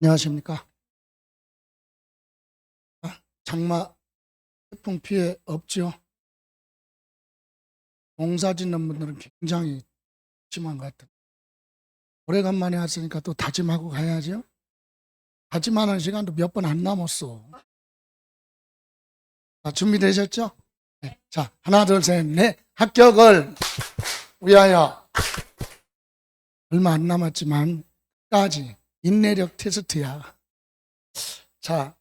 안녕하십니까. 장마 태풍 피해 없죠? 농사 짓는 분들은 굉장히 심한 것 같아요. 오래간만에 왔으니까 또 다짐하고 가야죠. 다짐하는 시간도 몇 번 안 남았어. 자, 준비되셨죠? 네. 자, 하나, 둘, 셋, 넷. 합격을 위하여. 얼마 안 남았지만 끝까지 인내력 테스트야. 자,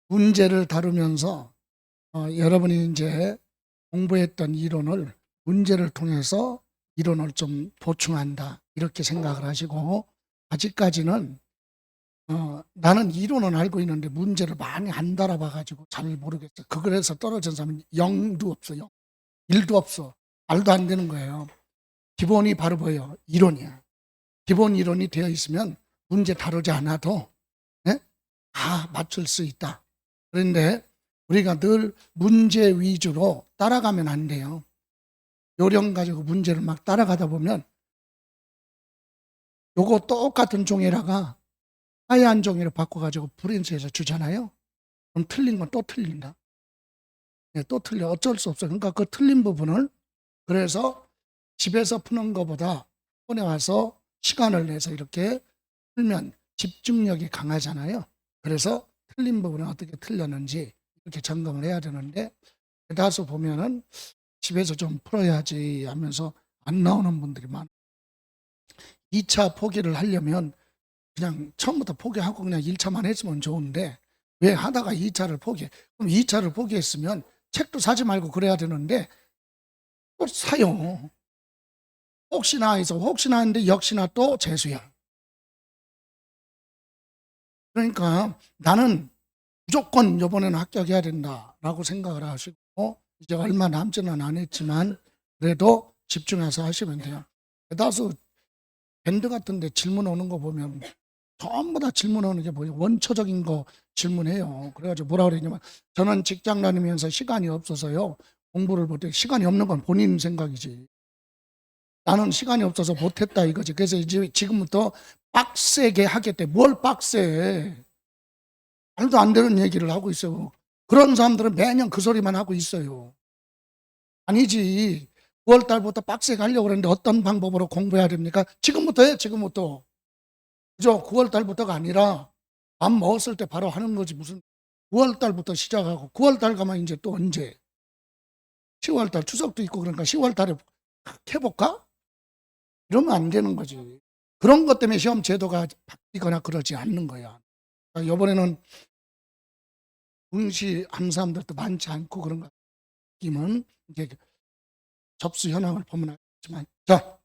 문제를 다루면서 여러분이 이제 공부했던 이론을 문제를 통해서 이론을 좀 보충한다 이렇게 생각을 하시고, 아직까지는 나는 이론은 알고 있는데 문제를 많이 안 달아봐 가지고 잘 모르겠어. 그거에서 떨어진 사람은 0도 없어요. 1도 없어. 말도 안 되는 거예요. 기본이 바로 뭐예요? 이론이야. 기본 이론이 되어 있으면 문제 다루지 않아도 다 맞출 수 있다. 그런데 우리가 늘 문제 위주로 따라가면 안 돼요. 요령 가지고 문제를 막 따라가다 보면 요거 똑같은 종이라가 하얀 종이로 바꿔가지고 프린트해서 주잖아요. 그럼 틀린 건 또 틀린다. 네, 또 틀려. 어쩔 수 없어요. 그러니까 그 틀린 부분을, 그래서 집에서 푸는 것보다 학원에 와서 시간을 내서 이렇게 풀면 집중력이 강하잖아요. 그래서 틀린 부분은 어떻게 틀렸는지 이렇게 점검을 해야 되는데, 대다수 보면은 집에서 좀 풀어야지 하면서 안 나오는 분들이 많아요. 2차 포기를 하려면 그냥 처음부터 포기하고 그냥 1차만 했으면 좋은데, 왜 하다가 2차를 포기해? 그럼 2차를 포기했으면 책도 사지 말고 그래야 되는데 또 사요. 혹시나 해서 혹시나 했는데 역시나 또 재수야. 그러니까 나는 무조건 이번에는 합격해야 된다라고 생각을 하시고, 이제 얼마 남지는 않았지만 그래도 집중해서 하시면 돼요. 대다수 밴드 같은 데 질문 오는 거 보면 전부 다 질문 오는 게 뭐예요? 원초적인 거 질문해요. 그래가지고 뭐라 그러냐면, 저는 직장 다니면서 시간이 없어서요 공부를 못해. 시간이 없는 건 본인 생각이지. 나는 시간이 없어서 못했다 이거지. 그래서 이제 지금부터 빡세게 하겠대. 뭘 빡세? 말도 안 되는 얘기를 하고 있어요. 그런 사람들은 매년 그 소리만 하고 있어요. 아니지. 9월 달부터 빡세게 하려고 그러는데 어떤 방법으로 공부해야 됩니까? 지금부터 해, 지금부터. 그죠? 9월 달부터가 아니라 밥 먹었을 때 바로 하는 거지. 무슨 9월 달부터 시작하고 9월 달 가면 이제 또 언제? 10월 달 추석도 있고, 그러니까 10월 달에 해볼까? 이러면 안 되는 거지. 그런 것 때문에 시험 제도가 바뀌거나 그러지 않는 거야. 그러니까 이번에는 응시한 사람들도 많지 않고 그런 것 느낌은 이제 접수 현황을 보면 알겠지만, 자,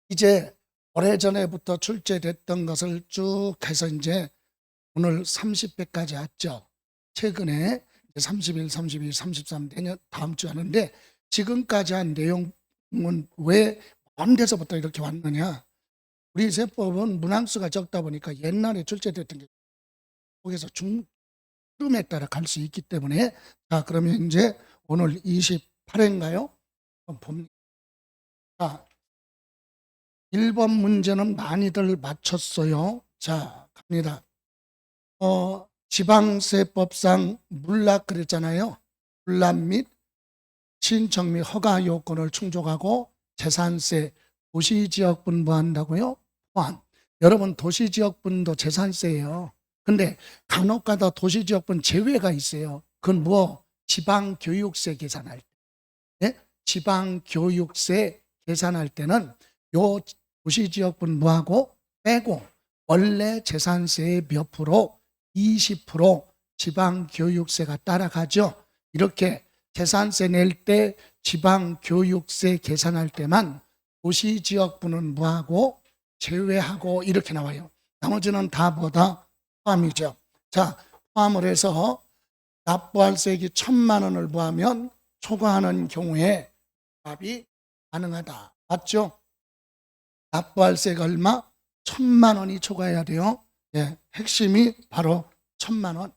이제 오래전에부터 출제됐던 것을 쭉 해서 이제 오늘 30회까지 왔죠. 최근에 30일, 32일, 33 내년 다음 주 하는데, 지금까지 한 내용은 왜 먼 데서부터 이렇게 왔느냐? 우리 세법은 문항수가 적다 보니까 옛날에 출제됐던 게 거기서 중름에 따라 갈 수 있기 때문에, 자, 그러면 이제 오늘 28회인가요? 봅니다. 자, 1번 문제는 많이들 맞췄어요. 자, 갑니다. 지방세법상 물납 그랬잖아요. 물납 및 신청 및 허가 요건을 충족하고 재산세, 도시지역분 한다고요? 포함. 여러분, 도시지역분도 재산세예요. 근데 간혹가다 도시지역분 제외가 있어요. 그건 뭐? 지방교육세 계산할 때. 네? 지방교육세 계산할 때는 요 도시지역분무하고 빼고 원래 재산세의 몇 프로? 20% 지방교육세가 따라가죠. 이렇게 재산세 낼 때 지방교육세 계산할 때만 도시지역분은 무하고 제외하고 이렇게 나와요. 나머지는 다 뭐다? 포함이죠. 자, 포함을 해서 납부할세액이 1,000만 원을 부하면 초과하는 경우에 납입이 가능하다. 맞죠? 납부할세가 얼마? 1,000만 원이 초과해야 돼요. 예, 핵심이 바로 1,000만 원.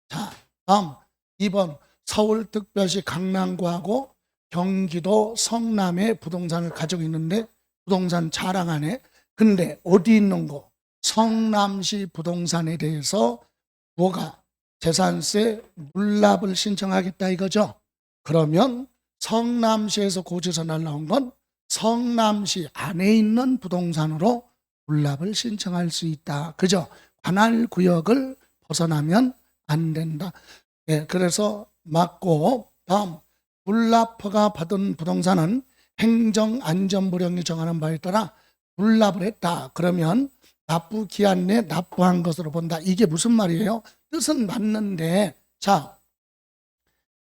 자, 다음 2번. 서울특별시 강남구하고 경기도 성남에 부동산을 가지고 있는데 부동산 자랑하네. 근데 어디 있는 거? 성남시 부동산에 대해서 뭐가 재산세 물납을 신청하겠다 이거죠. 그러면 성남시에서 고지서 날라온 건 성남시 안에 있는 부동산으로 물납을 신청할 수 있다. 그죠? 관할 구역을 벗어나면 안 된다. 예, 그래서 맞고, 다음 물납허가 받은 부동산은 행정안전부령이 정하는 바에 따라 물납을 했다. 그러면 납부 기한 내 납부한 것으로 본다. 이게 무슨 말이에요? 뜻은 맞는데, 자,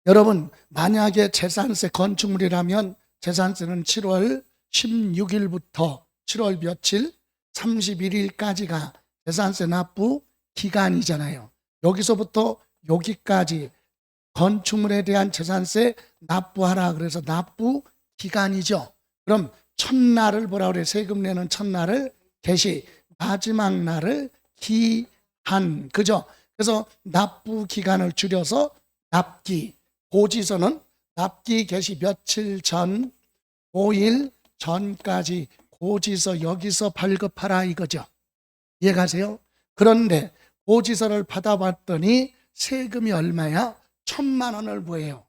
여러분 만약에 재산세 건축물이라면 재산세는 7월 16일부터 7월 며칠 31일까지가 재산세 납부 기간이잖아요. 여기서부터 여기까지 건축물에 대한 재산세 납부하라 그래서 납부 기간이죠. 그럼 첫날을 뭐라 그래요? 세금 내는 첫날을 개시, 마지막 날을 기한, 그죠? 그래서 납부 기간을 줄여서 납기, 고지서는 납기 개시 며칠 전, 5일 전까지 고지서 여기서 발급하라 이거죠. 이해가세요? 그런데 고지서를 받아봤더니 세금이 얼마야? 1,000만 원을 뭐예요?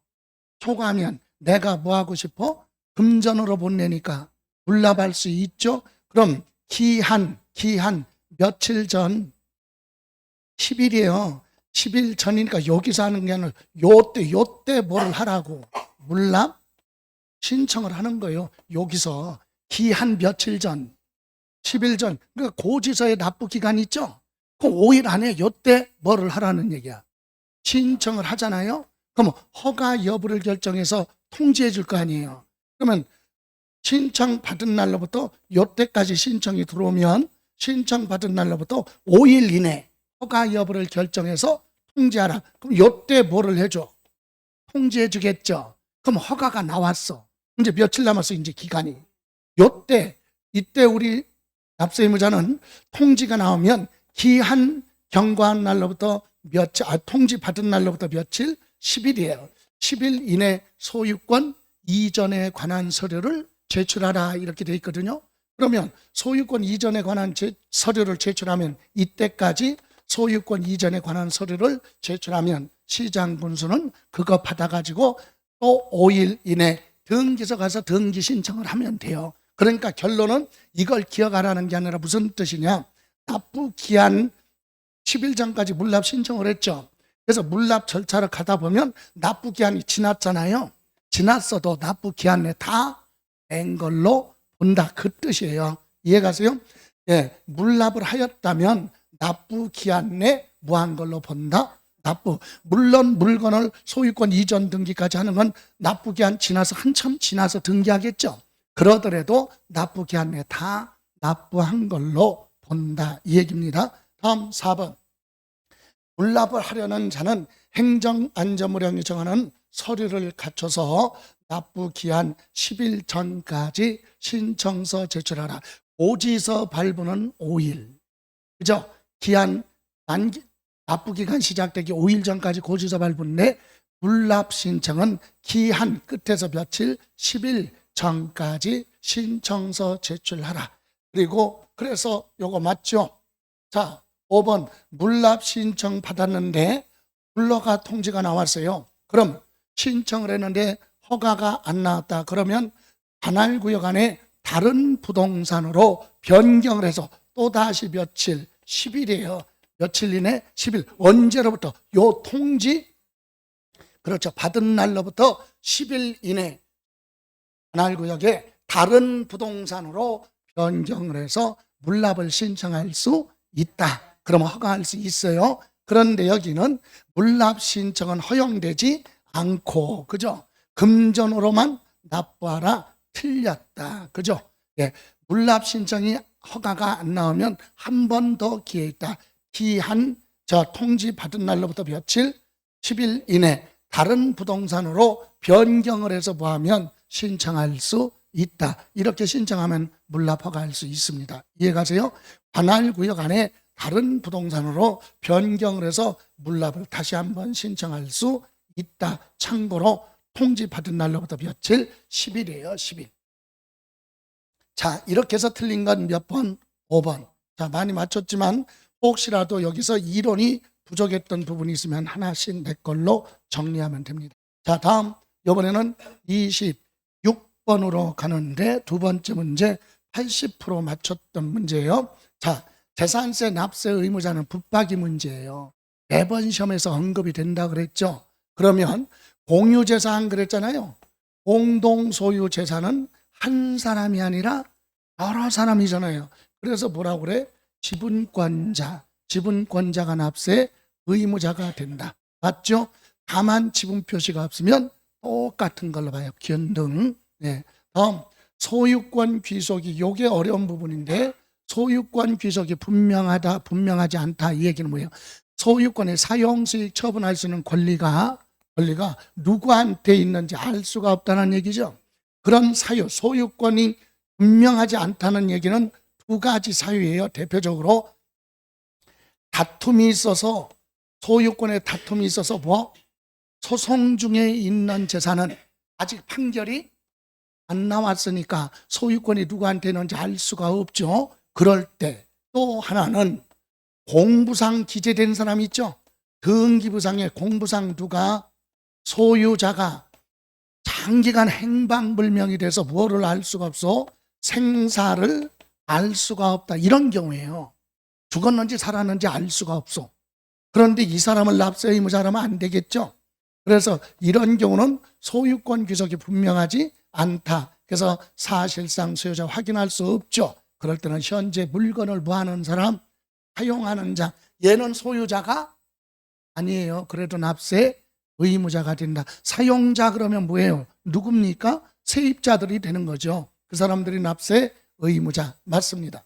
초과하면 내가 뭐 하고 싶어? 금전으로 보내니까 물납할 수 있죠? 그럼 기한 며칠 전 10일이에요. 10일 전이니까 여기서 하는 게 아니라 요때 뭐를 하라고 물납 신청을 하는 거예요. 여기서 기한 며칠 전 10일 전, 그러니까 고지서에 납부 기간 있죠? 그 5일 안에 요때 뭐를 하라는 얘기야. 신청을 하잖아요. 그러면 허가 여부를 결정해서 통지해 줄 거 아니에요. 그러면 신청 받은 날로부터 요때까지 신청이 들어오면 신청 받은 날로부터 5일 이내 허가 여부를 결정해서 통지하라. 그럼 요때 뭐를 해줘? 통지해 주겠죠. 그럼 허가가 나왔어. 이제 며칠 남았어 이제 기간이. 요때 이때 우리 납세의무자는 통지가 나오면 기한 경과한 날로부터 며칠, 통지 받은 날로부터 며칠? 10일이에요. 10일 이내 소유권 이전에 관한 서류를 제출하라 이렇게 돼 있거든요. 그러면 소유권 이전에 관한 서류를 제출하면 이때까지 소유권 이전에 관한 서류를 제출하면 시장군수는 그거 받아가지고 또 5일 이내 등기소 가서 등기 신청을 하면 돼요. 그러니까 결론은 이걸 기억하라는 게 아니라 무슨 뜻이냐? 납부 기한 10일 전까지 물납 신청을 했죠. 그래서 물납 절차를 가다 보면 납부 기한이 지났잖아요. 지났어도 납부 기한 내 다 낸 걸로 본다. 그 뜻이에요. 이해가세요? 예, 물납을 하였다면 납부 기한 내 무한 걸로 본다. 납부. 물론 물건을 소유권 이전 등기까지 하는 건 납부 기한 지나서 한참 지나서 등기하겠죠. 그러더라도 납부 기한 내 다 납부한 걸로 본다. 이 얘기입니다. 다음 4번. 물납을 하려는 자는 행정안전부령이 정하는 서류를 갖춰서 납부 기한 10일 전까지 신청서 제출하라. 고지서 발부는 5일. 그죠? 기한 납부 기간 시작되기 5일 전까지 고지서 발부인데 물납 신청은 기한 끝에서 며칠 10일 전까지 신청서 제출하라. 그리고 그래서 요거 맞죠? 자, 5번 물납 신청 받았는데 불허가 통지가 나왔어요. 그럼 신청을 했는데 허가가 안 나왔다. 그러면 관할구역 안에 다른 부동산으로 변경을 해서 또다시 며칠 10일이에요. 며칠 이내 10일. 언제로부터? 요 통지, 그렇죠, 받은 날로부터 10일 이내 관할구역에 다른 부동산으로 변경을 해서 물납을 신청할 수 있다. 그러면 허가할 수 있어요. 그런데 여기는 물납 신청은 허용되지 않고, 그죠? 금전으로만 납부하라. 틀렸다. 그죠? 예, 물납 신청이 허가가 안 나오면 한 번 더 기회 있다. 기한, 통지 받은 날로부터 며칠? 10일 이내 다른 부동산으로 변경을 해서 뭐하면 신청할 수 있다. 이렇게 신청하면 물납 허가할 수 있습니다. 이해가세요? 관할구역 안에 다른 부동산으로 변경을 해서 물납을 다시 한번 신청할 수 있다. 참고로 통지 받은 날로부터 며칠? 10일이에요. 10일. 자, 이렇게 해서 틀린 건 몇 번? 5번. 자, 많이 맞췄지만 혹시라도 여기서 이론이 부족했던 부분이 있으면 하나씩 내 걸로 정리하면 됩니다. 자, 다음 이번에는 26번으로 가는데 두 번째 문제 80% 맞췄던 문제예요. 자, 재산세 납세 의무자는 붙박이 문제예요. 매번 시험에서 언급이 된다 그랬죠. 그러면 공유재산 그랬잖아요. 공동소유 재산은 한 사람이 아니라 여러 사람이잖아요. 그래서 뭐라고 그래? 지분권자가 납세 의무자가 된다. 맞죠? 다만 지분 표시가 없으면 똑같은 걸로 봐요. 견등. 네. 다음 소유권 귀속이, 요게 어려운 부분인데, 소유권 귀속이 분명하지 않다, 이 얘기는 뭐예요? 소유권의 사용수익 처분할 수 있는 권리가 누구한테 있는지 알 수가 없다는 얘기죠. 그런 소유권이 분명하지 않다는 얘기는 두 가지 사유예요. 대표적으로 다툼이 있어서, 소유권의 다툼이 있어서 소송 중에 있는 재산은 아직 판결이 안 나왔으니까 소유권이 누구한테 있는지 알 수가 없죠. 그럴 때 또 하나는 공부상 기재된 사람 있죠. 등기부상에 공부상 누가 소유자가 장기간 행방불명이 돼서 뭐를 알 수가 없어? 생사를 알 수가 없다. 이런 경우에요. 죽었는지 살았는지 알 수가 없어. 그런데 이 사람을 납세 의무자라면 안 되겠죠. 그래서 이런 경우는 소유권 귀속이 분명하지 않다. 그래서 사실상 소유자 확인할 수 없죠. 그럴 때는 현재 물건을 뭐하는 사람, 사용하는 자, 얘는 소유자가 아니에요. 그래도 납세 의무자가 된다. 사용자 그러면 뭐예요? 누굽니까? 세입자들이 되는 거죠. 그 사람들이 납세 의무자 맞습니다.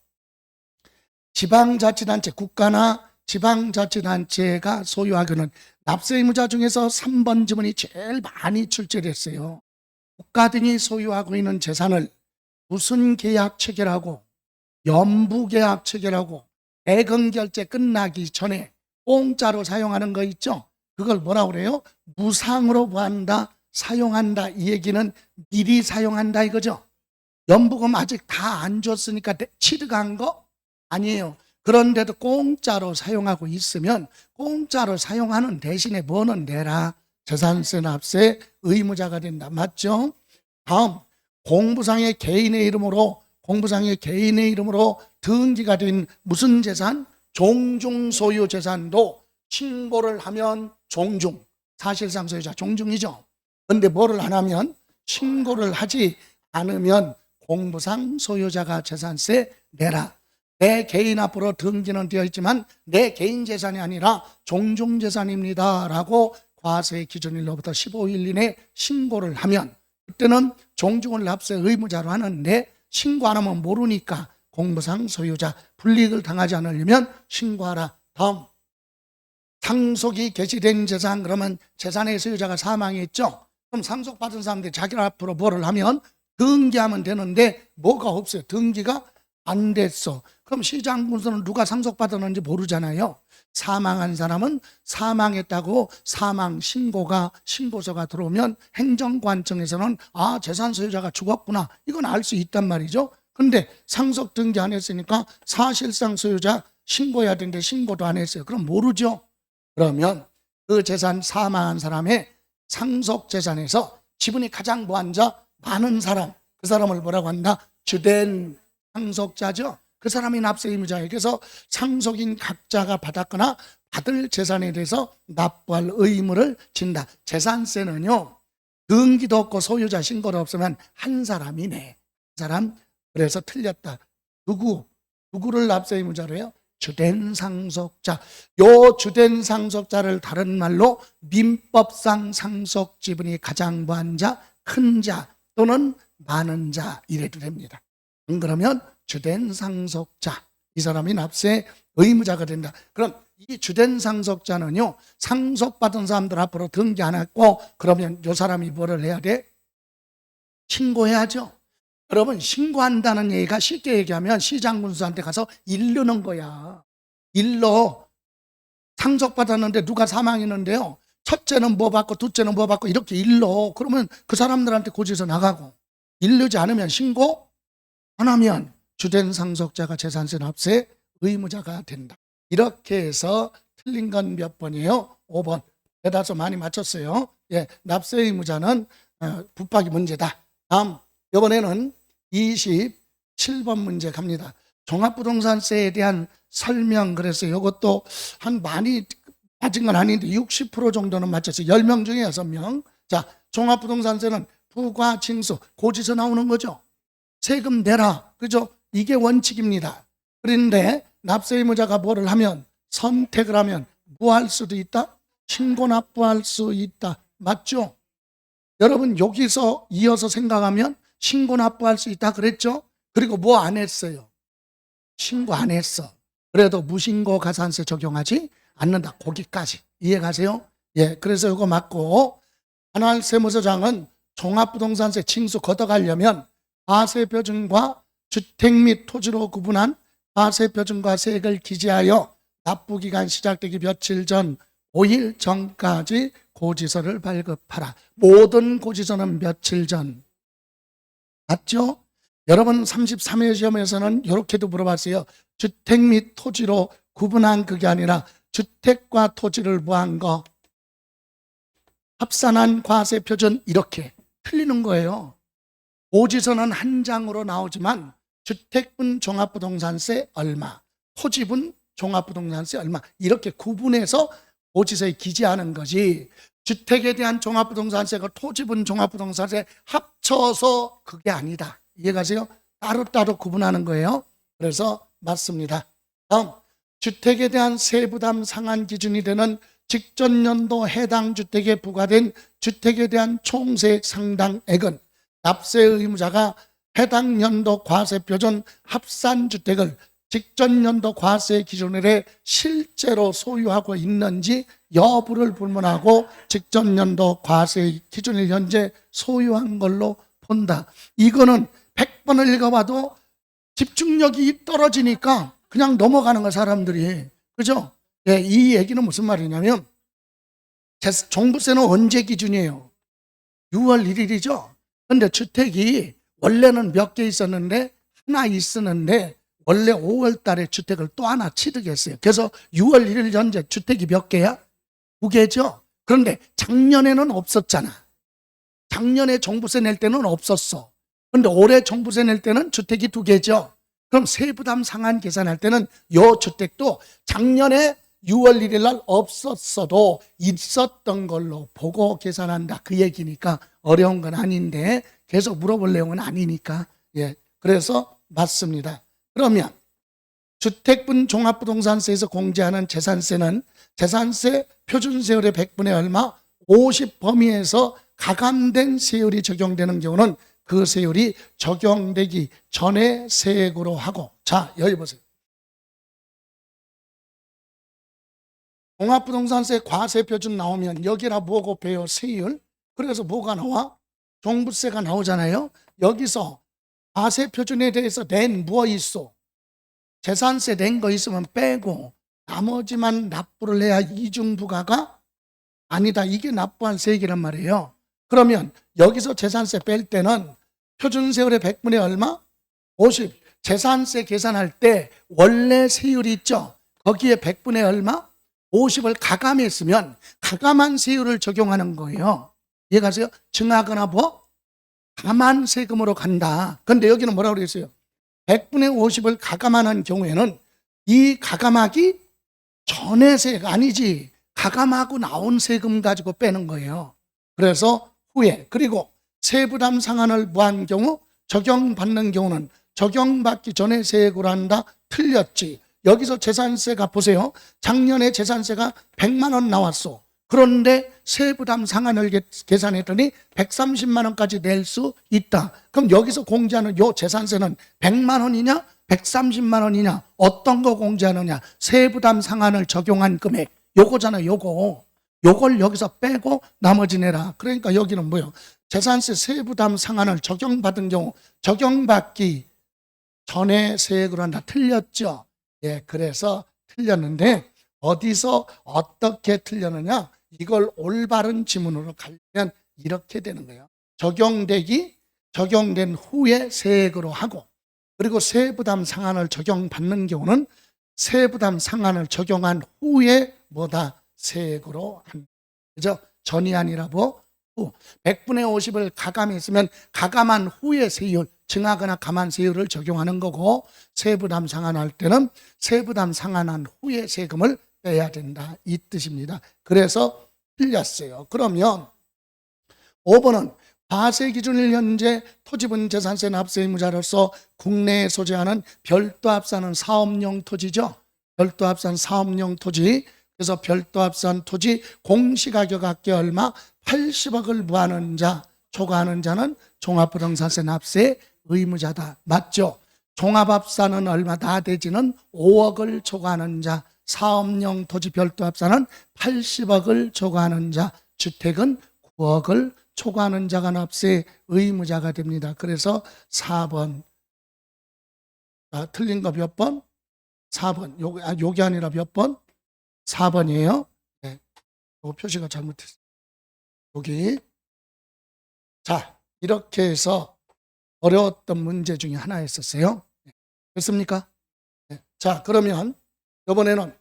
지방자치단체, 국가나 지방자치단체가 소유하고는 납세 의무자 중에서 3번 지문이 제일 많이 출제됐어요. 국가 등이 소유하고 있는 재산을 무슨 계약 체결하고 연부 계약 체결하고 대금 결제 끝나기 전에 공짜로 사용하는 거 있죠. 그걸 뭐라고 그래요? 무상으로 뭐한다? 사용한다. 이 얘기는 미리 사용한다 이거죠. 연부금 아직 다 안 줬으니까 취득한 거 아니에요. 그런데도 공짜로 사용하고 있으면 공짜로 사용하는 대신에 뭐는 내라? 재산세 납세 의무자가 된다. 맞죠? 다음 공부상의 개인의 이름으로 등기가 된 무슨 재산? 종중소유 재산도 신고를 하면 종중, 사실상 소유자 종중이죠. 그런데 뭐를 안 하면, 신고를 하지 않으면 공부상 소유자가 재산세 내라. 내 개인 앞으로 등기는 되어 있지만 내 개인 재산이 아니라 종중재산입니다 라고 과세 기준일로부터 15일 이내 신고를 하면 그때는 종중을 납세 의무자로 하는데, 신고 안 하면 모르니까 공부상 소유자 불이익을 당하지 않으려면 신고하라. 다음 상속이 개시된 재산, 그러면 재산의 소유자가 사망했죠. 그럼 상속받은 사람들이 자기 앞으로 뭐를 하면 등기하면 되는데 뭐가 없어요. 등기가 안 됐어. 그럼 시장군수는 누가 상속받았는지 모르잖아요. 사망한 사람은 사망했다고 사망 신고서가 들어오면 행정관청에서는 재산 소유자가 죽었구나, 이건 알 수 있단 말이죠. 근데 상속 등기 안 했으니까 사실상 소유자 신고해야 되는데 신고도 안 했어요. 그럼 모르죠. 그러면 그 재산, 사망한 사람의 상속 재산에서 지분이 가장 많은 사람, 그 사람을 뭐라고 한다? 주된 상속자죠. 그 사람이 납세 의무자예요. 그래서 상속인 각자가 받았거나 받을 재산에 대해서 납부할 의무를 진다. 재산세는요, 등기도 없고 소유자 신고도 없으면 한 사람이네. 한 사람. 그래서 틀렸다. 누구를 납세 의무자로 해요? 주된 상속자. 요 주된 상속자를 다른 말로 민법상 상속 지분이 가장 많은 자, 큰 자 또는 많은 자 이래도 됩니다. 안 그러면 주된 상속자, 이 사람이 납세 의무자가 된다. 그럼 이 주된 상속자는요, 상속받은 사람들 앞으로 등기 안 했고, 그러면 이 사람이 뭐를 해야 돼? 신고해야죠. 여러분, 신고한다는 얘기가 쉽게 얘기하면 시장군수한테 가서 일르는 거야. 일러. 상속받았는데 누가 사망했는데요, 첫째는 뭐 받고 둘째는 뭐 받고 이렇게 일러. 그러면 그 사람들한테 고지서 나가고, 일르지 않으면, 신고 안 하면 주된 상속자가 재산세 납세 의무자가 된다. 이렇게 해서 틀린 건 몇 번이에요? 5번. 대다수 많이 맞췄어요. 예, 납세 의무자는 붙박이 문제다. 다음, 이번에는 27번 문제 갑니다. 종합부동산세에 대한 설명. 그래서 이것도 한 많이 맞은 건 아닌데 60% 정도는 맞췄어요. 10명 중에 6명. 자, 종합부동산세는 부과 징수, 고지서 나오는 거죠. 세금 내라. 그죠? 이게 원칙입니다. 그런데 납세 의무자가 뭐를 하면, 선택을 하면 뭐 할 수도 있다? 신고 납부할 수 있다. 맞죠? 여러분 여기서 이어서 생각하면 신고 납부할 수 있다 그랬죠? 그리고 뭐 안 했어요? 신고 안 했어. 그래도 무신고 가산세 적용하지 않는다. 거기까지 이해가세요? 예, 그래서 이거 맞고, 관할 세무서장은 종합부동산세 징수 걷어가려면 과세표준과 주택 및 토지로 구분한 과세표준과 세액을 기재하여 납부기간 시작되기 며칠 전 5일 전까지 고지서를 발급하라. 모든 고지서는 며칠 전. 맞죠? 여러분 33회 시험에서는 이렇게도 물어봤어요. 주택 및 토지로 구분한 그게 아니라 주택과 토지를 뭐한 거, 합산한 과세표준, 이렇게 틀리는 거예요. 고지서는 한 장으로 나오지만 주택분 종합부동산세 얼마, 토지분 종합부동산세 얼마, 이렇게 구분해서 고지서에 기재하는 거지, 주택에 대한 종합부동산세가 토지분 종합부동산세 합쳐서 그게 아니다. 이해가세요? 따로따로 구분하는 거예요. 그래서 맞습니다. 다음, 주택에 대한 세부담 상한 기준이 되는 직전 연도 해당 주택에 부과된 주택에 대한 총세액 상당액은 납세 의무자가 해당 연도 과세표준 합산주택을 직전 연도 과세 기준일에 실제로 소유하고 있는지 여부를 불문하고 직전 연도 과세 기준일 현재 소유한 걸로 본다. 이거는 100번을 읽어봐도 집중력이 떨어지니까 그냥 넘어가는 거야, 사람들이. 그죠? 예, 이 얘기는 무슨 말이냐면, 종부세는 언제 기준이에요? 6월 1일이죠? 근데 주택이 원래는 몇 개 있었는데 하나 있었는데 원래 5월 달에 주택을 또 하나 취득했어요. 그래서 6월 1일 현재 주택이 몇 개야? 2개죠? 그런데 작년에는 없었잖아. 작년에 종부세 낼 때는 없었어. 그런데 올해 종부세 낼 때는 주택이 2개죠? 그럼 세부담 상한 계산할 때는 요 주택도 작년에 6월 1일 날 없었어도 있었던 걸로 보고 계산한다. 그 얘기니까 어려운 건 아닌데 계속 물어볼 내용은 아니니까. 예, 그래서 맞습니다. 그러면 주택분 종합부동산세에서 공제하는 재산세는 재산세 표준세율의 100분의 얼마 50 범위에서 가감된 세율이 적용되는 경우는 그 세율이 적용되기 전에 세액으로 하고. 자, 여기 보세요. 종합부동산세 과세표준 나오면 여기라 뭐 곱해요? 세율. 그래서 뭐가 나와? 종부세가 나오잖아요. 여기서 과세표준에 대해서 낸 뭐 있어? 재산세 낸 거 있으면 빼고 나머지만 납부를 해야 이중부가가 아니다. 이게 납부한 세액이란 말이에요. 그러면 여기서 재산세 뺄 때는 표준세율의 100분의 얼마? 50. 재산세 계산할 때 원래 세율이 있죠. 거기에 100분의 얼마? 50을 가감했으면 가감한 세율을 적용하는 거예요. 이해가세요? 증하거나 뭐? 감한 세금으로 간다. 그런데 여기는 뭐라고 그랬어요? 100분의 50을 가감하는 경우에는 이 가감하기 전의 세액 아니지, 가감하고 나온 세금 가지고 빼는 거예요. 그래서 후에, 그리고 세부담 상한을 무한 경우 적용받는 경우는 적용받기 전에 세액으로 한다. 틀렸지. 여기서 재산세가 보세요. 작년에 재산세가 100만 원 나왔어. 그런데 세부담 상한을 계산했더니 130만 원까지 낼 수 있다. 그럼 여기서 공제하는 요 재산세는 100만 원이냐 130만 원이냐, 어떤 거 공제하느냐? 세부담 상한을 적용한 금액, 요거잖아요. 요걸 여기서 빼고 나머지 내라. 그러니까 여기는 뭐예요? 재산세 세부담 상한을 적용받은 경우 적용받기 전에 세액으로 한다. 틀렸죠? 예, 그래서 틀렸는데 어디서 어떻게 틀렸느냐? 이걸 올바른 지문으로 가려면 이렇게 되는 거예요. 적용된 후에 세액으로 하고, 그리고 세부담 상한을 적용받는 경우는 세부담 상한을 적용한 후에 뭐다? 세액으로 한. 그죠? 전이 아니라 뭐? 후. 100분의 50을 가감했으면 가감한 후에 세율, 증하거나 감한 세율을 적용하는 거고, 세부담 상한할 때는 세부담 상한한 후에 세금을 빼야 된다. 이 뜻입니다. 그래서 틀렸어요. 그러면 5번은 과세 기준일 현재 토지분 재산세 납세 의무자로서 국내에 소재하는 별도 합산은 사업용 토지죠. 별도 합산 사업용 토지. 그래서 별도 합산 토지 공시가격 합계 얼마? 80억을 부하는 자, 초과하는 자는 종합부동산세 납세 의무자다. 맞죠? 종합합산은 얼마 다 되지는 5억을 초과하는 자, 사업용 토지 별도 합산은 80억을 초과하는 자, 주택은 9억을 초과하는 자가 납세 의무자가 됩니다. 그래서 4번. 틀린 거 몇 번? 4번. 요게 아니라 몇 번? 4번이에요. 네. 요거 표시가 잘못했어요. 여기. 자, 이렇게 해서 어려웠던 문제 중에 하나였었어요. 네. 됐습니까? 네. 자, 그러면 이번에는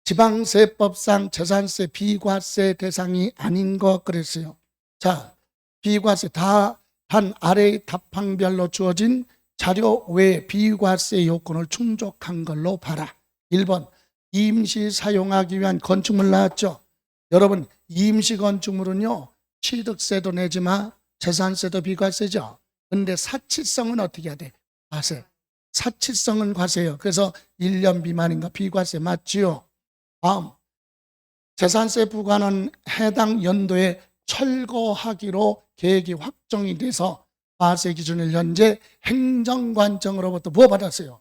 지방세법상 재산세 비과세 대상이 아닌 것 그랬어요. 자, 비과세 단 아래의 답항별로 주어진 자료 외에 비과세 요건을 충족한 걸로 봐라. 1번 임시 사용하기 위한 건축물 나왔죠. 여러분 임시 건축물은요 취득세도 내지 마, 재산세도 비과세죠. 근데 사치성은 어떻게 해야 돼? 과세. 사치성은 과세예요. 그래서 1년 미만인 거 비과세 맞지요? 다음, 재산세 부과는 해당 연도에 철거하기로 계획이 확정이 돼서 과세 기준일 현재 행정관청으로부터 뭐 받았어요?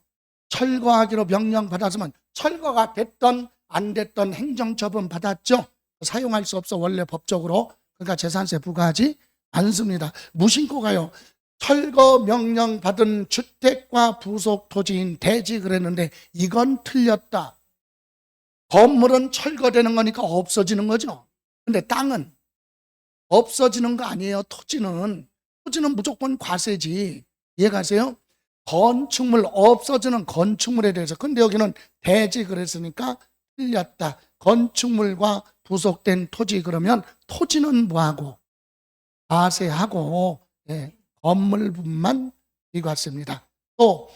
철거하기로 명령 받았으면 철거가 됐던 안 됐던 행정처분 받았죠? 사용할 수 없어 원래 법적으로. 그러니까 재산세 부과하지 않습니다. 무심코 가요. 철거 명령 받은 주택과 부속 토지인 대지 그랬는데 이건 틀렸다. 건물은 철거되는 거니까 없어지는 거죠. 근데 땅은 없어지는 거 아니에요. 토지는 무조건 과세지. 이해가세요? 건축물, 없어지는 건축물에 대해서. 근데 여기는 대지 그랬으니까 틀렸다. 건축물과 부속된 토지 그러면 토지는 뭐하고? 과세하고, 예, 건물분만 비과세입니다. 또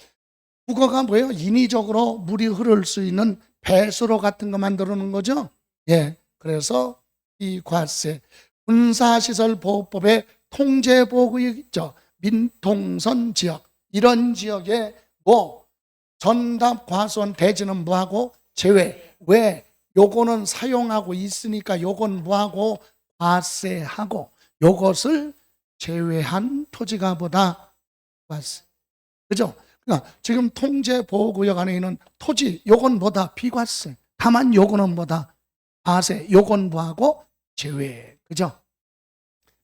국어가 뭐예요? 인위적으로 물이 흐를 수 있는 배수로 같은 거 만들어 놓은 거죠. 예, 그래서 비과세. 군사시설보호법에 통제보호구역 있죠. 민통선 지역. 이런 지역에 뭐 전답 과수원 대지는 뭐하고? 제외. 왜? 요거는 사용하고 있으니까 요건 뭐하고? 과세하고. 요것을 제외한 토지가 보다 과세. 그죠? 그러니까 지금 통제보호구역 안에 있는 토지 요건 뭐다? 비과세. 다만 요거는 뭐다? 과세. 요건 뭐하고? 제외. 그죠?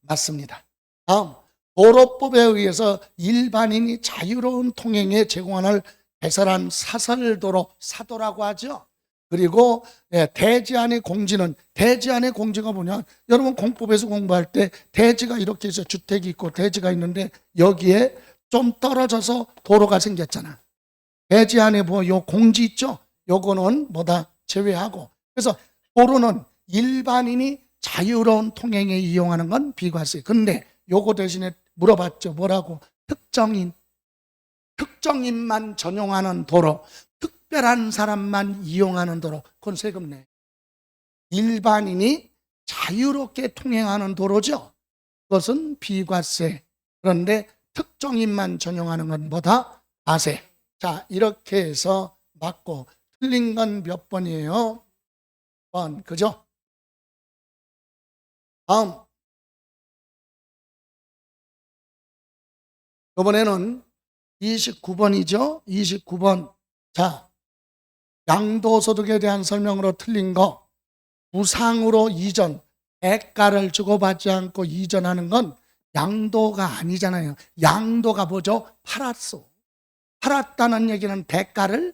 맞습니다. 다음, 도로법에 의해서 일반인이 자유로운 통행에 제공하는 개설한 사설도로, 사도라고 하죠. 그리고 대지 안의 공지는, 대지 안의 공지가 뭐냐? 여러분 공법에서 공부할 때 대지가 이렇게 해서 주택이 있고 대지가 있는데 여기에 좀 떨어져서 도로가 생겼잖아. 대지 안에 뭐 요 공지 있죠? 요거는 뭐다? 제외하고. 그래서 도로는 일반인이 자유로운 통행에 이용하는 건 비과세. 근데 요거 대신에 물어봤죠. 뭐라고? 특정인만 전용하는 도로, 특별한 사람만 이용하는 도로, 그건 세금 내. 일반인이 자유롭게 통행하는 도로죠. 그것은 비과세. 그런데 특정인만 전용하는 건 뭐다? 과세. 자, 이렇게 해서 맞고 틀린 건 몇 번이에요? 번. 그죠? 다음, 이번에는 29번이죠. 29번. 자, 양도소득에 대한 설명으로 틀린 거. 무상으로 이전, 대가를 주고받지 않고 이전하는 건 양도가 아니잖아요. 양도가 뭐죠? 팔았어. 팔았다는 얘기는 대가를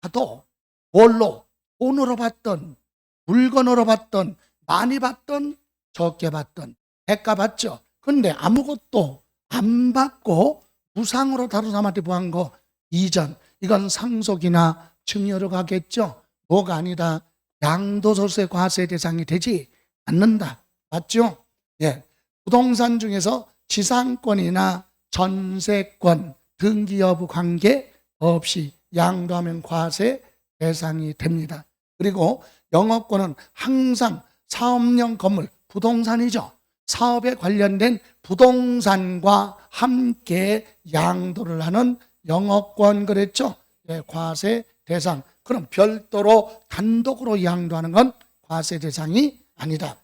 받도 뭘로? 돈으로 받던, 물건으로 받던, 많이 받던, 적게 받던 대가 받죠. 근데 아무것도 안 받고 무상으로 다른 사람한테 부한 거 이전. 이건 상속이나 증여로 가겠죠. 뭐가 아니다. 양도소득세 과세 대상이 되지 않는다. 맞죠? 예. 부동산 중에서 지상권이나 전세권, 등기 여부 관계 없이 양도하면 과세 대상이 됩니다. 그리고 영업권은 항상 사업용 건물, 부동산이죠. 사업에 관련된 부동산과 함께 양도를 하는 영업권 그랬죠. 예, 과세 대상. 그럼 별도로 단독으로 양도하는 건 과세 대상이 아니다.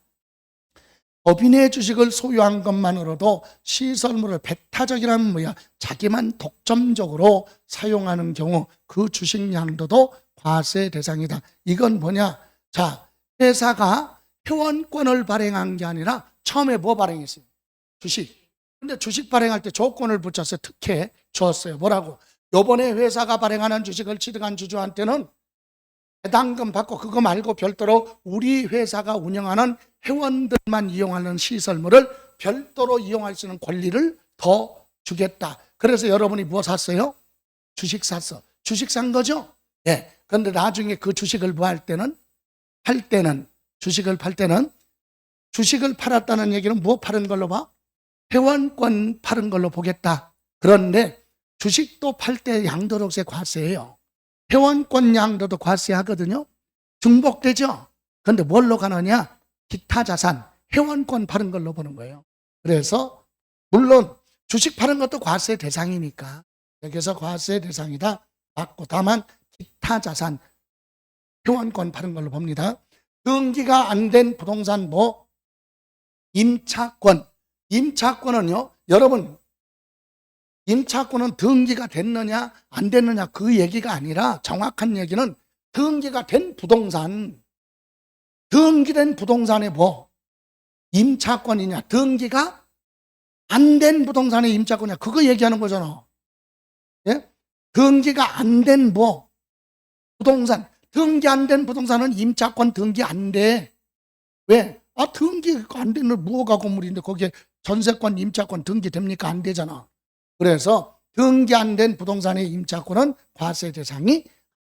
법인의 주식을 소유한 것만으로도 시설물을 배타적이라는 뭐야? 자기만 독점적으로 사용하는 경우 그 주식 양도도 과세 대상이다. 이건 뭐냐? 자, 회사가 회원권을 발행한 게 아니라 처음에 뭐 발행했어요? 주식. 근데 주식 발행할 때 조건을 붙여서 특혜 줬어요. 뭐라고? 요번에 회사가 발행하는 주식을 취득한 주주한테는 배당금 받고 그거 말고 별도로 우리 회사가 운영하는 회원들만 이용하는 시설물을 별도로 이용할 수 있는 권리를 더 주겠다. 그래서 여러분이 뭐 샀어요? 주식 샀어. 주식 산 거죠? 예. 그런데 나중에 그 주식을 뭐 할 때는? 주식을 팔 때는 주식을 팔았다는 얘기는 뭐 파는 걸로 봐? 회원권 파는 걸로 보겠다. 그런데 주식도 팔 때 양도소득세 과세예요. 회원권 양도도 과세하거든요. 중복되죠. 그런데 뭘로 가느냐? 기타 자산, 회원권 파는 걸로 보는 거예요. 그래서 물론 주식 파는 것도 과세 대상이니까 여기서 과세 대상이다 맞고, 다만 기타 자산, 회원권 파는 걸로 봅니다. 등기가 안 된 부동산 뭐? 임차권. 임차권은요, 여러분, 임차권은 등기가 됐느냐 안 됐느냐 그 얘기가 아니라 정확한 얘기는 등기가 된 부동산, 등기된 부동산에 뭐? 임차권이냐, 등기가 안 된 부동산의 임차권이냐 그거 얘기하는 거잖아. 예? 등기가 안 된 뭐? 부동산. 등기 안 된 부동산은 임차권 등기 안 돼. 왜? 등기 안 되는 무허가 건물인데 거기에 전세권, 임차권 등기 됩니까? 안 되잖아. 그래서 등기 안 된 부동산의 임차권은 과세 대상이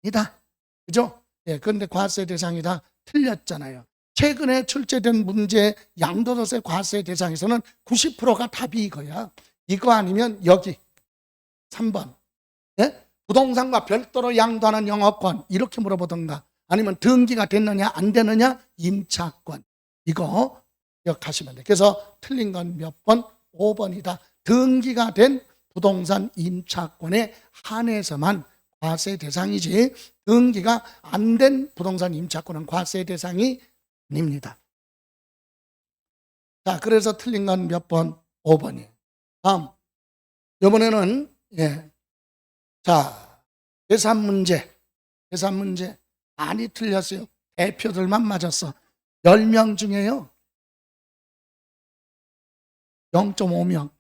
아니다. 그죠? 예, 그런데 과세 대상이다. 틀렸잖아요. 최근에 출제된 문제 양도소득세 과세 대상에서는 90%가 답이 이거야. 이거 아니면 여기 3번. 예? 부동산과 별도로 양도하는 영업권 이렇게 물어보던가, 아니면 등기가 됐느냐 안 되느냐 임차권, 이거 기억하시면 돼요. 그래서 틀린 건 몇 번? 5번이다. 등기가 된 부동산 임차권에 한해서만 과세 대상이지 등기가 안 된 부동산 임차권은 과세 대상이 아닙니다. 자, 그래서 틀린 건 몇 번? 5번이에요. 다음, 이번에는 자, 계산 문제 많이 틀렸어요. 대표들만 맞았어. 10명 중에요 0.5명.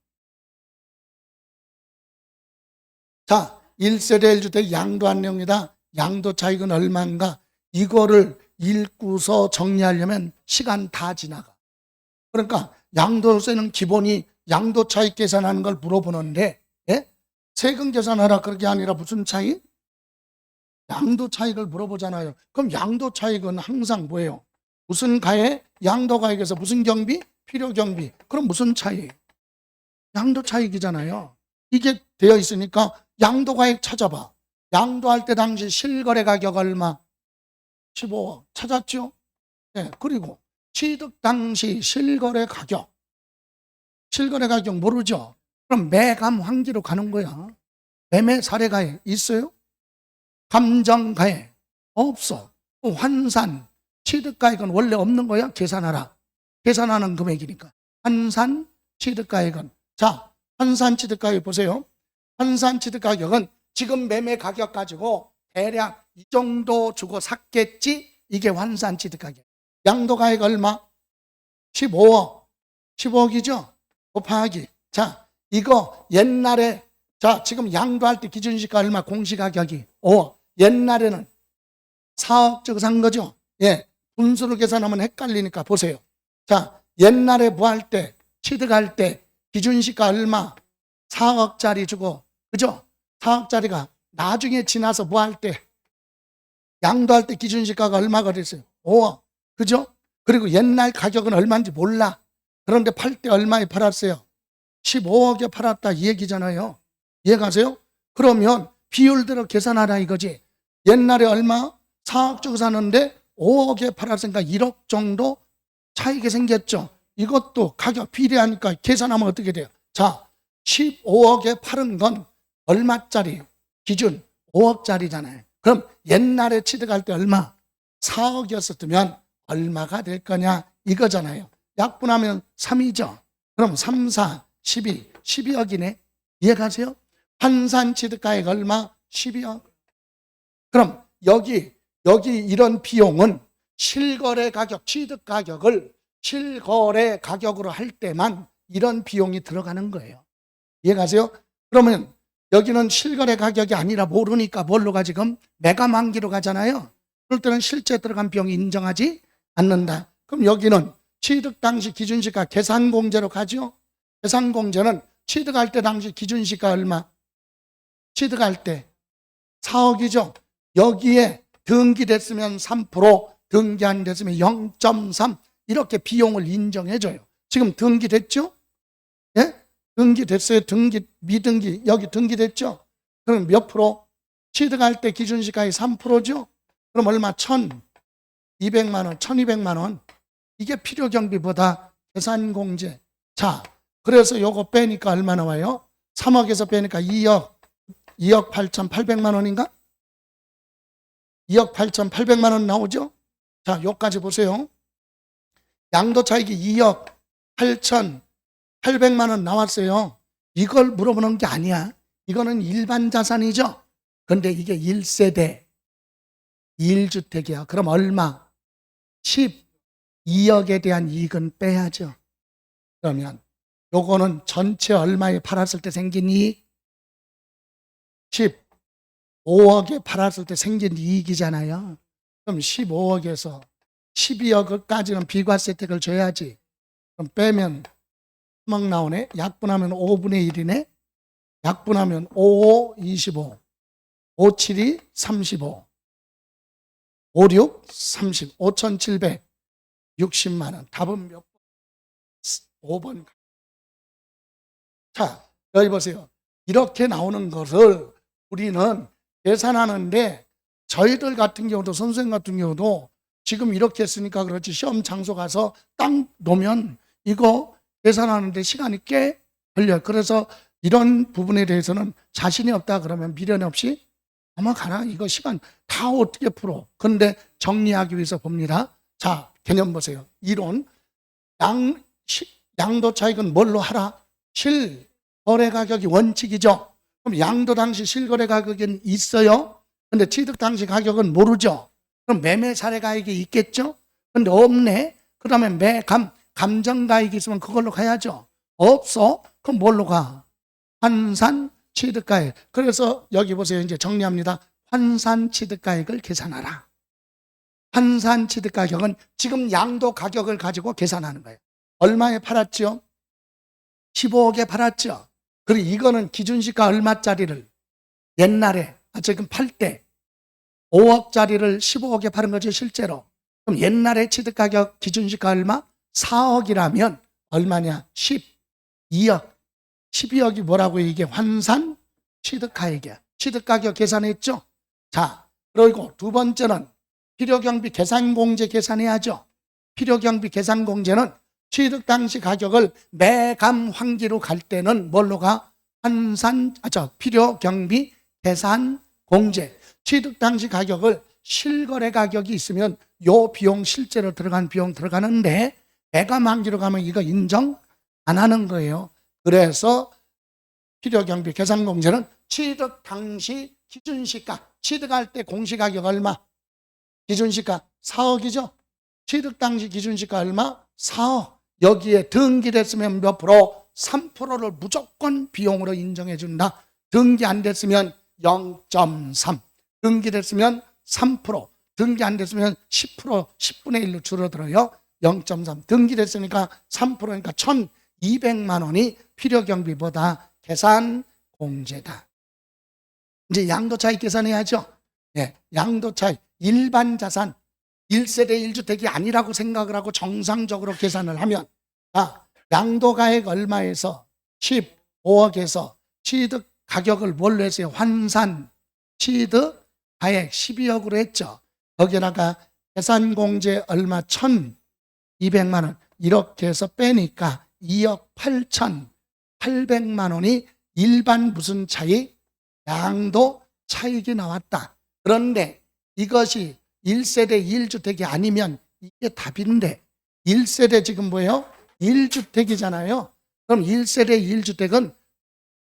자, 1세대 1주택 양도한 내용이다. 양도 차익은 얼마인가? 이거를 읽고서 정리하려면 시간 다 지나가. 그러니까 양도세는 기본이 양도 차익 계산하는 걸 물어보는데, 예? 세금 계산하라 그렇게 아니라 무슨 차익? 양도 차익을 물어보잖아요. 그럼 양도 차익은 항상 뭐예요? 무슨 가액? 양도 가액에서 무슨 경비? 필요 경비. 그럼 무슨 차익? 양도 차익이잖아요. 이게 되어 있으니까 양도 가액 찾아봐. 양도할 때 당시 실거래 가격 얼마? 15억. 찾았죠? 네, 그리고 취득 당시 실거래 가격. 실거래 가격 모르죠? 그럼 매감 환기로 가는 거야. 매매 사례 가액 있어요? 감정 가액 없어. 환산, 취득 가액은 원래 없는 거야. 계산하라. 계산하는 금액이니까. 환산, 취득 가액은. 자, 환산 취득 가격 보세요. 환산 취득 가격은 지금 매매 가격 가지고 대략 이 정도 주고 샀겠지. 이게 환산 취득 가격. 양도 가액 얼마? 15억. 15억이죠? 곱하기. 자, 이거 옛날에, 자, 지금 양도할 때 기준시가 얼마? 공시가격이 5억. 옛날에는 4억 주고 산 거죠? 예. 분수를 계산하면 헷갈리니까 보세요. 자, 옛날에 뭐 할 때, 취득할 때 기준시가 얼마? 4억짜리 주고, 그죠? 4억짜리가 나중에 지나서 뭐 할 때, 양도할 때 기준시가가 얼마가 됐어요? 5억. 그죠? 그리고 옛날 가격은 얼마인지 몰라. 그런데 팔 때 얼마에 팔았어요? 15억에 팔았다 이 얘기잖아요. 이해가세요? 그러면 비율대로 계산하라 이거지. 옛날에 얼마? 4억 주고 샀는데 5억에 팔았으니까 1억 정도 차익이 생겼죠. 이것도 가격 비례하니까 계산하면 어떻게 돼요? 자, 15억에 팔은 건 얼마짜리? 기준 5억짜리잖아요. 그럼 옛날에 취득할 때 얼마? 4억이었으면 얼마가 될 거냐 이거잖아요. 약분하면 3이죠. 그럼 3, 4, 12, 12억이네. 이해가세요? 환산 취득가액 얼마? 12억. 그럼 여기 이런 비용은 실거래 가격, 취득 가격을 실거래 가격으로 할 때만 이런 비용이 들어가는 거예요. 이해가세요? 그러면 여기는 실거래 가격이 아니라 모르니까 뭘로 가 지금? 매각만기로 가잖아요. 그럴 때는 실제 들어간 비용이 인정하지 않는다. 그럼 여기는 취득 당시 기준시가 계산공제로 가죠. 계산공제는 취득할 때 당시 기준시가 얼마? 취득할 때 4억이죠. 여기에 등기됐으면 3%, 등기 안 됐으면 0.3 이렇게 비용을 인정해줘요. 지금 등기됐죠? 예? 등기됐어요. 등기, 미등기, 여기 등기됐죠? 그럼 몇 프로? 취득할 때 기준시가의 3%죠? 그럼 얼마? 1,200만 원, 1,200만 원. 이게 필요경비보다 계산공제. 자, 그래서 요거 빼니까 얼마 나와요? 3억에서 빼니까 2억 8,800만 원인가? 2억 8,800만 원 나오죠? 자, 요까지 보세요. 양도차익이 2억 8,800만 원 나왔어요. 이걸 물어보는 게 아니야. 이거는 일반 자산이죠. 근데 이게 1세대 1주택이야. 그럼 얼마? 12억에 대한 이익은 빼야죠. 그러면 요거는 전체 얼마에 팔았을 때 생긴 이익? 15억에 팔았을 때 생긴 이익이잖아요. 그럼 15억에서 12억까지는 비과세 혜택을 줘야지. 그럼 빼면 3억 나오네. 약분하면 5분의 1이네. 약분하면 5, 25. 5, 7이 35. 5, 6, 30. 5,760만 원. 답은 몇 번? 5번. 자, 여기 보세요. 이렇게 나오는 것을 우리는 계산하는데 저희들 같은 경우도 선생님 같은 경우도 지금 이렇게 했으니까 그렇지 시험 장소 가서 딱 놓으면 이거 계산하는데 시간이 꽤 걸려요. 그래서 이런 부분에 대해서는 자신이 없다 그러면 미련 없이 넘어가라. 이거 시간 다 어떻게 풀어. 그런데 정리하기 위해서 봅니다. 자, 개념 보세요. 이론. 양도 차익은 뭘로 하라? 실거래 가격이 원칙이죠. 그럼 양도 당시 실거래 가격은 있어요. 근데 취득 당시 가격은 모르죠. 그럼 매매 사례가액이 있겠죠? 근데 없네. 그러면 감정가액이 있으면 그걸로 가야죠. 없어? 그럼 뭘로 가? 환산 취득가액. 그래서 여기 보세요. 이제 정리합니다. 환산 취득가액을 계산하라. 환산 취득가격은 지금 양도 가격을 가지고 계산하는 거예요. 얼마에 팔았죠? 15억에 팔았죠. 그리고 이거는 기준시가 얼마짜리를 옛날에 지금 팔 때 5억짜리를 15억에 파는 거죠, 실제로. 그럼 옛날에 취득가격 기준시가 얼마? 4억이라면 얼마냐? 12억. 12억이 뭐라고 이게 환산 취득가액이야. 취득가격 계산했죠? 자, 그리고 두 번째는 필요경비 계산공제 계산해야죠. 필요경비 계산공제는 취득 당시 가격을 매감 환기로 갈 때는 뭘로 가? 필요경비 계산공제. 취득 당시 가격을 실거래 가격이 있으면 요 비용 실제로 들어간 비용 들어가는데 매감 환기로 가면 이거 인정 안 하는 거예요. 그래서 필요경비 계산공제는 취득 당시 기준시가, 취득할 때 공시가격 얼마? 기준시가 4억이죠. 취득 당시 기준시가 얼마? 4억. 여기에 등기됐으면 몇 프로? 3%를 무조건 비용으로 인정해 준다. 등기 안 됐으면 0.3. 등기됐으면 3%. 등기 안 됐으면 10%, 10분의 1로 줄어들어요. 0.3. 등기됐으니까 3%니까 1,200만 원이 필요경비보다 계산 공제다. 이제 양도 차익 계산해야죠. 예, 양도 차익 일반 자산 1세대 1주택이 아니라고 생각을 하고 정상적으로 계산을 하면 양도가액 얼마에서 15억에서 취득 가격을 뭘로 했어요? 환산 취득 가액 12억으로 했죠. 거기다가 계산공제 얼마 1,200만 원 이렇게 해서 빼니까 2억 8,800만 원이 일반 무슨 차익? 양도 차익이 나왔다. 그런데 이것이 1세대 1주택이 아니면 이게 답인데 1세대 지금 뭐예요? 1주택이잖아요. 그럼 1세대 1주택은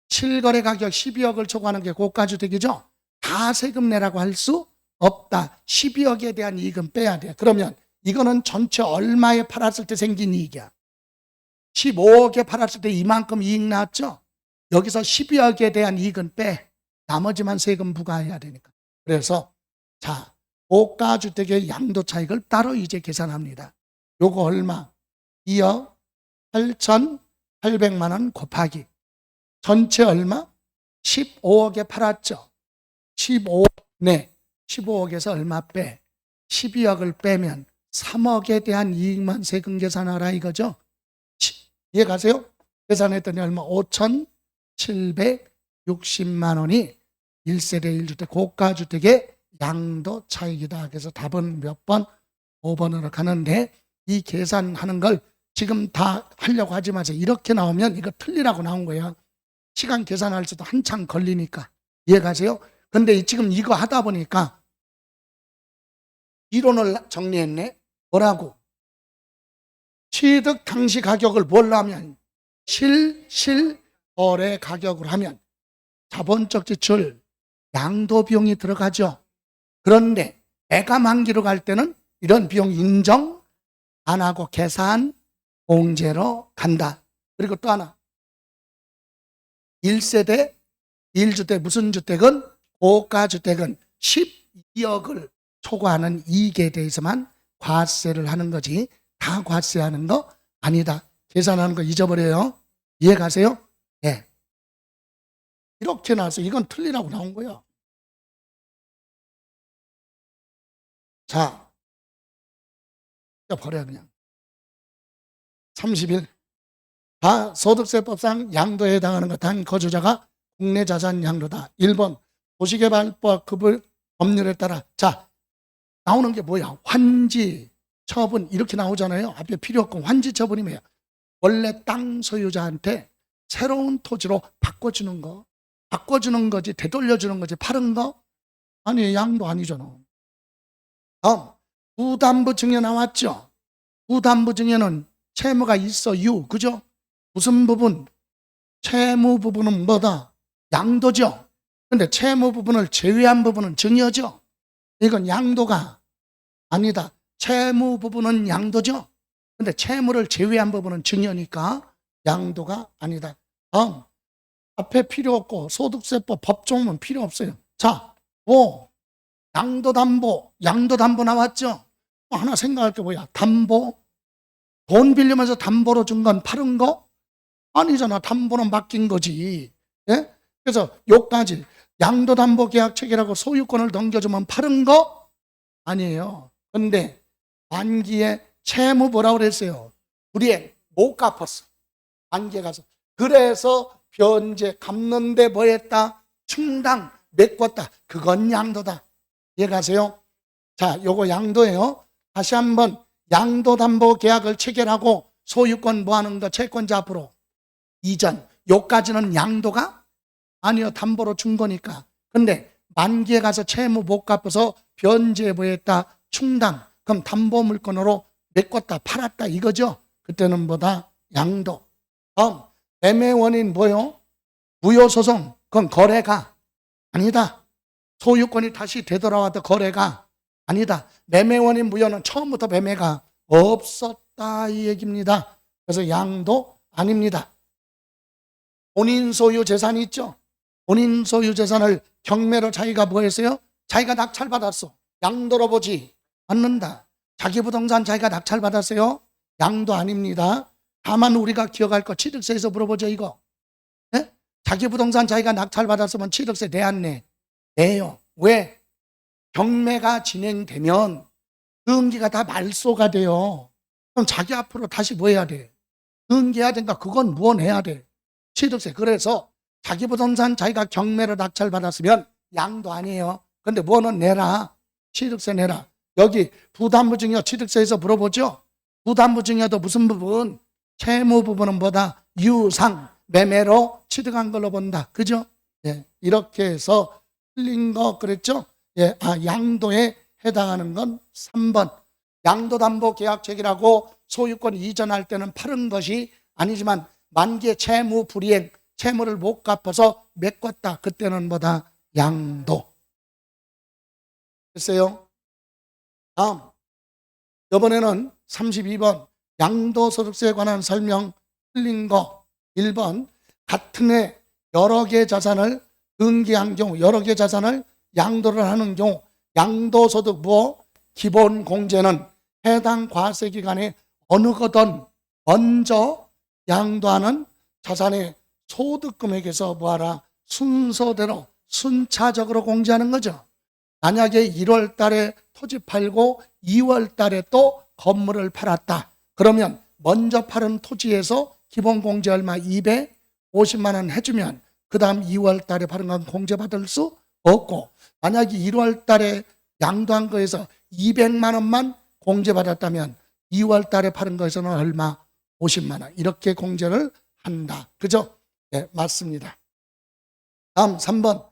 실거래 가격 12억을 초과하는 게 고가주택이죠. 다 세금 내라고 할 수 없다. 12억에 대한 이익은 빼야 돼. 그러면 이거는 전체 얼마에 팔았을 때 생긴 이익이야? 15억에 팔았을 때 이만큼 이익 나왔죠? 여기서 12억에 대한 이익은 빼. 나머지만 세금 부과해야 되니까. 그래서 자, 고가주택의 양도 차익을 따로 이제 계산합니다. 요거 얼마? 2억 8,800만 원 곱하기 전체 얼마? 15억에 팔았죠. 15억에서 얼마 빼? 12억을 빼면 3억에 대한 이익만 세금 계산하라 이거죠. 이해가세요? 계산했더니 얼마? 5,760만 원이 1세대 1주택 고가주택의 양도 차익이다. 그래서 답은 몇 번? 5번으로 가는데 이 계산하는 걸 지금 다 하려고 하지 마세요. 이렇게 나오면 이거 틀리라고 나온 거예요. 시간 계산할 때도 한참 걸리니까. 이해가세요? 근데 지금 이거 하다 보니까 이론을 정리했네. 뭐라고? 취득 당시 가격을 뭘로 하면? 실거래 가격으로 하면 자본적 지출 양도 비용이 들어가죠. 그런데 애가 만기로 갈 때는 이런 비용 인정 안 하고 계산 공제로 간다. 그리고 또 하나 1세대 1주택 무슨 주택은 고가주택은 12억을 초과하는 이익에 대해서만 과세를 하는 거지 다 과세하는 거 아니다. 계산하는 거 잊어버려요. 이해가세요? 예. 이렇게 나와서 이건 틀리라고 나온 거야. 자, 버려 그냥. 30일. 다 소득세법상 양도에 해당하는 것 단 거주자가 국내 자산 양도다. 1번 도시개발법 그 법률에 따라 자 나오는 게 뭐야? 환지, 처분 이렇게 나오잖아요. 앞에 필요 없고 환지 처분이 뭐야? 원래 땅 소유자한테 새로운 토지로 바꿔주는 거. 바꿔주는 거지 되돌려주는 거지 파는 거? 아니 양도 아니잖아. 다음 부담부 증여 나왔죠. 부담부 증여는 채무가 있어요. 그죠? 무슨 부분? 채무 부분은 뭐다? 양도죠. 근데 채무 부분을 제외한 부분은 증여죠. 이건 양도가 아니다. 채무 부분은 양도죠. 근데 채무를 제외한 부분은 증여니까 양도가 아니다. 다음 앞에 필요 없고 소득세법 법조문은 필요 없어요. 자, 양도담보. 양도담보 나왔죠. 하나 생각할 게 뭐야? 담보. 돈 빌리면서 담보로 준 건 파는 거? 아니잖아. 담보는 맡긴 거지. 예? 그래서 요까지 양도담보 계약 체결하고 소유권을 넘겨주면 파는 거? 아니에요. 근데 만기에 채무 뭐라고 그랬어요? 불이행 못 갚았어. 만기에 가서. 그래서 변제 갚는데 뭐 했다? 충당 메꿨다. 그건 양도다. 이해가세요? 자, 요거 양도예요. 다시 한번 양도담보 계약을 체결하고 소유권 뭐 하는 거? 채권자 앞으로 이전. 요까지는 양도가? 아니요. 담보로 준 거니까. 근데 만기에 가서 채무 못 갚아서 변제 뭐 했다? 충당. 그럼 담보 물건으로 메꿨다. 팔았다. 이거죠. 그때는 뭐다? 양도. 다음 매매 원인 뭐요? 무효소송. 그건 거래가 아니다. 소유권이 다시 되돌아와도 거래가 아니다. 매매 원인 무효는 처음부터 매매가 없었다 이 얘기입니다. 그래서 양도 아닙니다. 본인 소유 재산이 있죠. 본인 소유 재산을 경매로 자기가 뭐 했어요? 자기가 낙찰받았어. 양도로 보지 않는다. 자기 부동산 자기가 낙찰받았어요? 양도 아닙니다. 다만 우리가 기억할 거 취득세에서 물어보죠 이거. 네? 자기 부동산 자기가 낙찰받았으면 취득세 내 안 내? 내요. 왜? 경매가 진행되면 등기가 다 말소가 돼요. 그럼 자기 앞으로 다시 뭐 해야 돼? 등기해야 된다. 그건 무언해야 돼? 취득세. 그래서 자기 부동산 자기가 경매로 낙찰받았으면 양도 아니에요. 근데 뭐는 내라. 취득세 내라. 여기 부담부증여 취득세에서 물어보죠. 부담부증여도 무슨 부분? 채무 부분은 뭐다? 유상, 매매로 취득한 걸로 본다. 그죠? 예, 이렇게 해서 틀린 거 그랬죠? 예, 양도에 해당하는 건 3번. 양도담보계약책이라고 소유권 이전할 때는 팔은 것이 아니지만 만기의 채무 불이행, 채무를 못 갚아서 메꿨다. 그때는 뭐다? 양도. 됐어요? 다음. 이번에는 32번. 양도소득세에 관한 설명 틀린 거. 1번. 같은 해 여러 개 자산을 등기한 경우, 여러 개 자산을 양도를 하는 경우, 양도소득 뭐 기본 공제는 해당 과세 기간에 어느 거든 먼저 양도하는 자산의 소득 금액에서 뭐하라? 순서대로 순차적으로 공제하는 거죠. 만약에 1월 달에 토지 팔고 2월 달에 또 건물을 팔았다. 그러면 먼저 팔은 토지에서 기본 공제 얼마? 250만 원 해주면 그 다음 2월 달에 팔은 건 공제받을 수 없고, 만약에 1월 달에 양도한 거에서 200만 원만 공제받았다면 2월 달에 파는 거에서는 얼마? 50만 원. 이렇게 공제를 한다. 그죠? 네, 맞습니다. 다음 3번.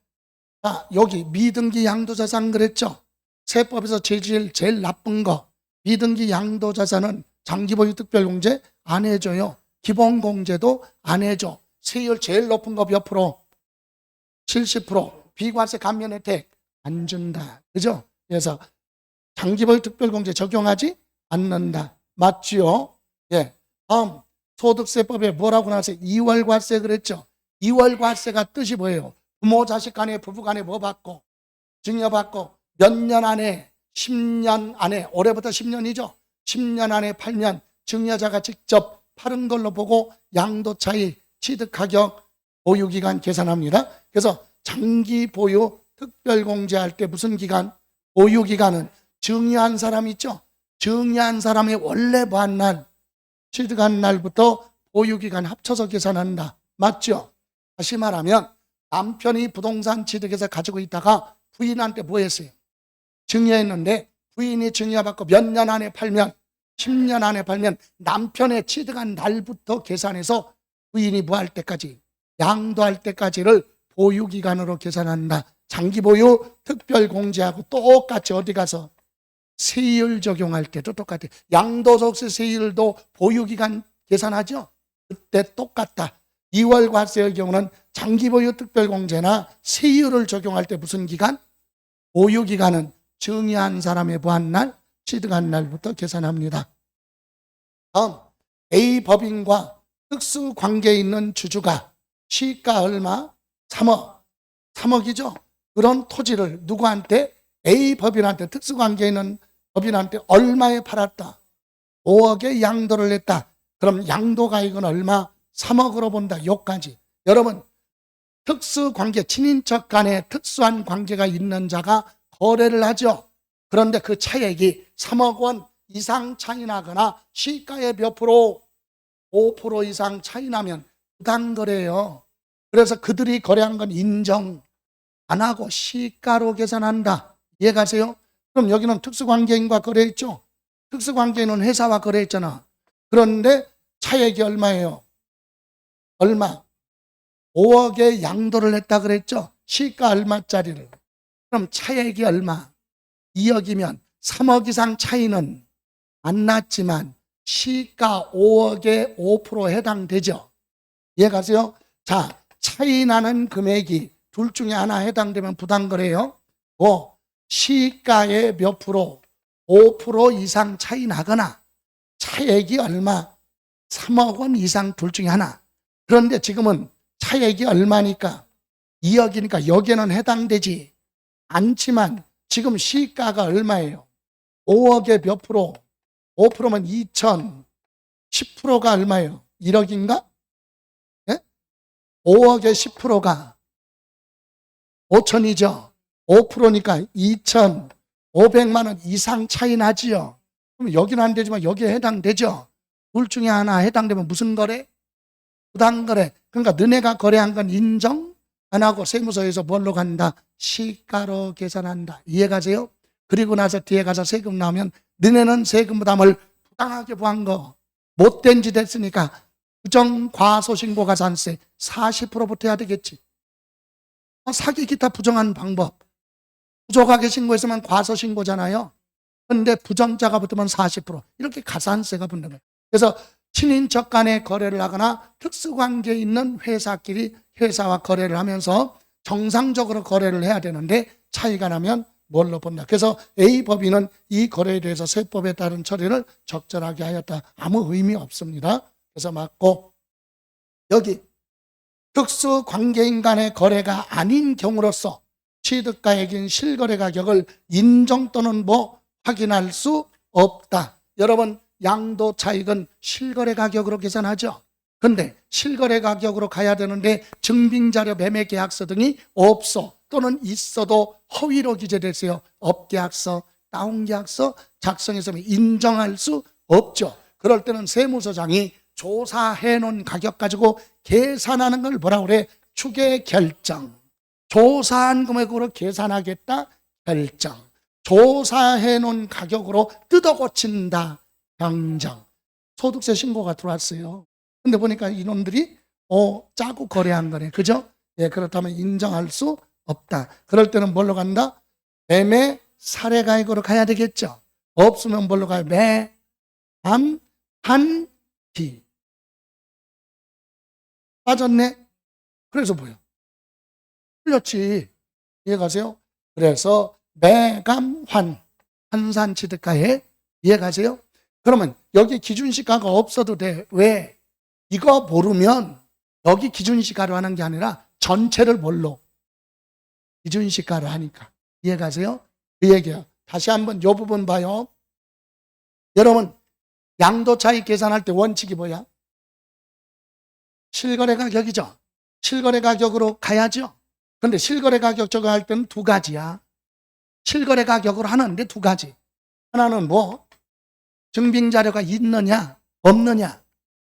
자, 여기 미등기 양도자산 그랬죠? 세법에서 제일 나쁜 거. 미등기 양도자산은 장기보유 특별공제 안 해줘요. 기본공제도 안 해줘. 세율 제일 높은 거 몇 프로? 70%. 비과세 감면 혜택 안 준다. 그죠? 그래서 장기보유 특별공제 적용하지 않는다. 맞지요? 예. 다음 소득세법에 뭐라고 나왔어요? 2월과세 그랬죠? 2월과세가 뜻이 뭐예요? 부모 자식 간에 부부 간에 뭐 받고 증여받고 몇 년 안에 10년 안에, 올해부터 10년이죠. 10년 안에 팔면 증여자가 직접 파는 걸로 보고 양도 차이, 취득 가격, 보유기간 계산합니다. 그래서 장기 보유 특별공제할 때 무슨 기간? 보유기간은 증여한 사람 있죠? 증여한 사람의 원래 뭐한 날, 취득한 날부터 보유기간 합쳐서 계산한다. 맞죠? 다시 말하면 남편이 부동산 취득해서 가지고 있다가 부인한테 뭐 했어요? 증여했는데 부인이 증여받고 몇 년 안에 팔면, 10년 안에 팔면 남편의 취득한 날부터 계산해서 부인이 뭐 할 때까지, 양도할 때까지를 보유기간으로 계산한다. 장기보유 특별공제하고 똑같이 어디 가서 세율 적용할 때도 똑같아요. 양도소득세 세율도 보유기간 계산하죠? 그때 똑같다. 2월 과세의 경우는 장기보유 특별공제나 세율을 적용할 때 무슨 기간? 보유기간은 증여한 사람의 부한날, 취득한 날부터 계산합니다. 다음, A 법인과 특수관계에 있는 주주가 시가 얼마? 3억. 3억이죠? 그런 토지를 누구한테? A 법인한테, 특수관계에 있는 법인한테 얼마에 팔았다? 5억에 양도를 했다. 그럼 양도가액은 얼마? 3억으로 본다. 요까지. 여러분, 특수관계, 친인척 간에 특수한 관계가 있는 자가 거래를 하죠. 그런데 그 차액이 3억 원 이상 차이 나거나 시가의 몇 프로? 5% 이상 차이 나면 부당거래예요. 그래서 그들이 거래한 건 인정 안 하고 시가로 계산한다. 이해가세요? 그럼 여기는 특수관계인과 거래했죠. 특수관계인은 회사와 거래했잖아. 그런데 차액이 얼마예요? 얼마? 5억에 양도를 했다 그랬죠. 시가 얼마짜리를. 그럼 차액이 얼마? 2억이면 3억 이상 차이는 안 났지만 시가 5억에 5% 해당되죠. 이해가세요? 자, 차이 나는 금액이 둘 중에 하나 해당되면 부당거래요. 시가의 몇 프로? 5% 이상 차이 나거나 차액이 얼마? 3억 원 이상 둘 중에 하나. 그런데 지금은 차액이 얼마니까? 2억이니까 여기에는 해당되지 않지만 지금 시가가 얼마예요? 5억에 몇 프로? 5%면 2천, 10%가 얼마예요? 1억인가? 네? 5억에 10%가 5천이죠. 5%니까 2,500만 원 이상 차이 나지요. 그럼 여기는 안 되지만 여기에 해당되죠. 둘 중에 하나 해당되면 무슨 거래? 부당거래. 그러니까 너네가 거래한 건 인정 안 하고 세무서에서 뭘로 간다? 시가로 계산한다. 이해가세요? 그리고 나서 뒤에 가서 세금 나오면 너네는 세금 부담을 부당하게 부한 거 못된 짓 했으니까 부정과소신고 가산세 40%부터 해야 되겠지. 사기 기타 부정한 방법. 부족하게 신고했으면 과소신고잖아요. 그런데 부정자가 붙으면 40% 이렇게 가산세가 붙는 거예요. 그래서 친인척 간에 거래를 하거나 특수관계에 있는 회사끼리 회사와 거래를 하면서 정상적으로 거래를 해야 되는데 차이가 나면 뭘로 본다. 그래서 A법인은 이 거래에 대해서 세법에 따른 처리를 적절하게 하였다. 아무 의미 없습니다. 그래서 맞고, 여기 특수관계인 간의 거래가 아닌 경우로서 취득가액인 실거래 가격을 인정 또는 확인할 수 없다. 여러분, 양도 차익은 실거래 가격으로 계산하죠. 근데 실거래 가격으로 가야 되는데 증빙자료, 매매계약서 등이 없어 또는 있어도 허위로 기재됐어요. 업계약서, 다운계약서 작성했으면 인정할 수 없죠. 그럴 때는 세무서장이 조사해 놓은 가격 가지고 계산하는 걸 뭐라고 그래? 추계 결정. 조사한 금액으로 계산하겠다 결정. 조사해 놓은 가격으로 뜯어 고친다 결정. 소득세 신고가 들어왔어요. 근데 보니까 이놈들이 짜고 거래한 거네. 그죠? 예, 그렇다면 인정할 수 없다. 그럴 때는 뭘로 간다? 매매 사례가액으로 가야 되겠죠. 없으면 뭘로 가요? 매담 한기. 빠졌네? 그래서 뭐예요? 틀렸지. 이해가세요? 그래서 매감환, 환산취득가액. 이해가세요? 그러면 여기 기준시가가 없어도 돼. 왜? 이거 모르면 여기 기준시가로 하는 게 아니라 전체를 뭘로? 기준시가로 하니까. 이해가세요? 그 얘기야. 다시 한번 이 부분 봐요. 여러분, 양도차익 계산할 때 원칙이 뭐야? 실거래 가격이죠. 실거래 가격으로 가야죠. 근데 실거래 가격 적용할 때는 두 가지야. 실거래 가격으로 하는데 두 가지. 하나는 증빙자료가 있느냐 없느냐.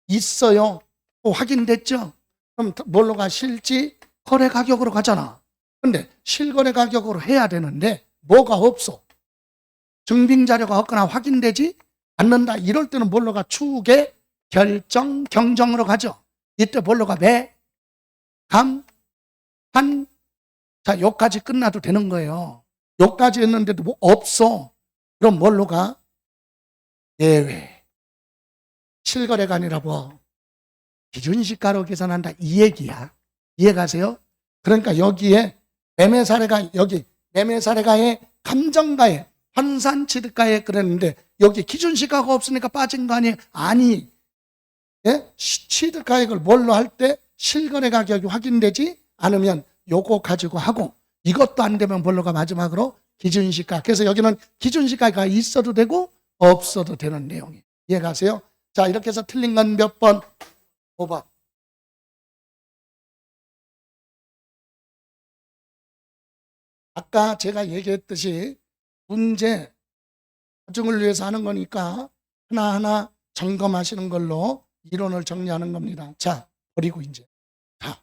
있어요. 확인됐죠. 그럼 뭘로 가? 실지 거래 가격으로 가잖아. 근데 실거래 가격으로 해야 되는데 뭐가 없어. 증빙자료가 없거나 확인되지 않는다. 이럴 때는 뭘로 가? 추계 결정 경정으로 가죠. 이때 뭘로 가? 매 감 한. 자, 여기까지 끝나도 되는 거예요. 여기까지 했는데도 없어. 그럼 뭘로 가? 예외. 실거래가 아니라 기준시가로 계산한다. 이 얘기야. 이해가세요? 그러니까 여기에 매매사례가에 감정가에 환산취득가에 그랬는데 여기 기준시가가 없으니까 빠진 거 아니에요? 아니. 예? 취득가액을 뭘로 할 때 실거래 가격이 확인되지 않으면 요거 가지고 하고 이것도 안 되면 뭘로 가? 마지막으로 기준시가. 그래서 여기는 기준시가가 있어도 되고 없어도 되는 내용이에요. 이해가세요? 자, 이렇게 해서 틀린 건 몇 번? 5번. 아까 제가 얘기했듯이 문제 집중을 위해서 하는 거니까 하나하나 점검하시는 걸로 이론을 정리하는 겁니다. 자, 버리고 이제. 자,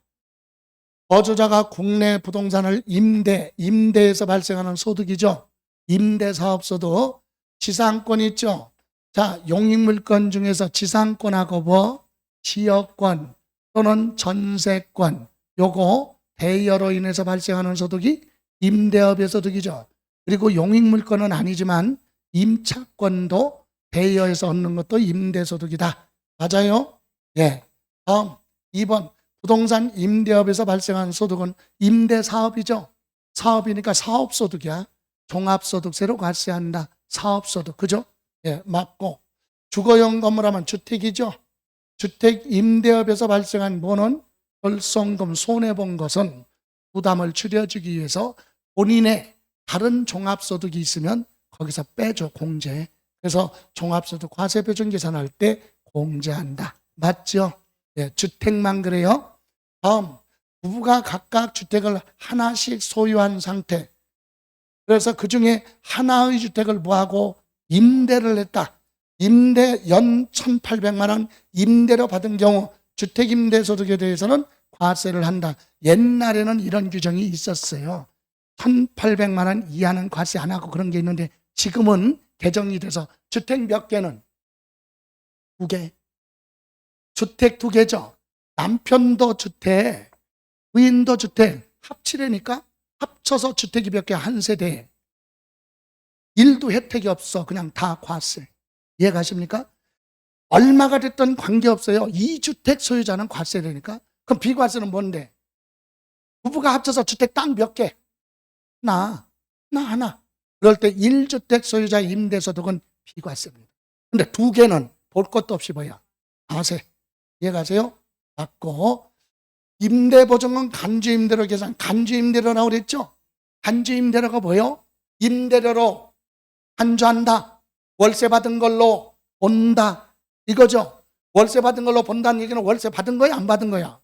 거주자가 국내 부동산을 임대에서 발생하는 소득이죠. 임대사업소득, 지상권 있죠. 자, 용익물권 중에서 지상권하고 지역권 또는 전세권, 요거 대여로 인해서 발생하는 소득이 임대업의 소득이죠. 그리고 용익물권은 아니지만 임차권도 대여에서 얻는 것도 임대소득이다. 맞아요? 예. 다음 2번 부동산 임대업에서 발생한 소득은 임대사업이죠. 사업이니까 사업소득이야. 종합소득세로 과세한다. 사업소득. 그죠? 예, 맞고. 주거용 건물하면 주택이죠. 주택 임대업에서 발생한 뭐는 벌송금 손해본 것은 부담을 줄여주기 위해서 본인의 다른 종합소득이 있으면 거기서 빼줘. 공제. 그래서 종합소득 과세표준 계산할 때 공제한다. 맞죠? 예, 주택만 그래요. 다음 부부가 각각 주택을 하나씩 소유한 상태. 그래서 그중에 하나의 주택을 뭐하고 임대를 했다. 임대 연 1,800만 원 임대료 받은 경우 주택임대소득에 대해서는 과세를 한다. 옛날에는 이런 규정이 있었어요. 1,800만 원 이하는 과세 안 하고 그런 게 있는데 지금은 개정이 돼서 주택 몇 개는? 2개. 주택 2개죠. 남편도 주택, 부인도 주택 합치려니까 합쳐서 주택이 몇 개? 한 세대에. 일도 혜택이 없어. 그냥 다 과세. 이해가십니까? 얼마가 됐든 관계없어요. 2주택 소유자는 과세되니까. 그럼 비과세는 뭔데? 부부가 합쳐서 주택 딱 몇 개? 나 하나. 그럴 때 1주택 소유자 임대소득은 비과세입니다. 근데 2개는 볼 것도 없이 뭐야? 과세. 이해가세요? 맞고, 임대보증은 간주임대료 계산. 간주임대료라고 그랬죠? 간주임대료가 뭐예요? 임대료로 간주한다. 월세 받은 걸로 본다. 이거죠. 월세 받은 걸로 본다는 얘기는 월세 받은 거야? 안 받은 거야?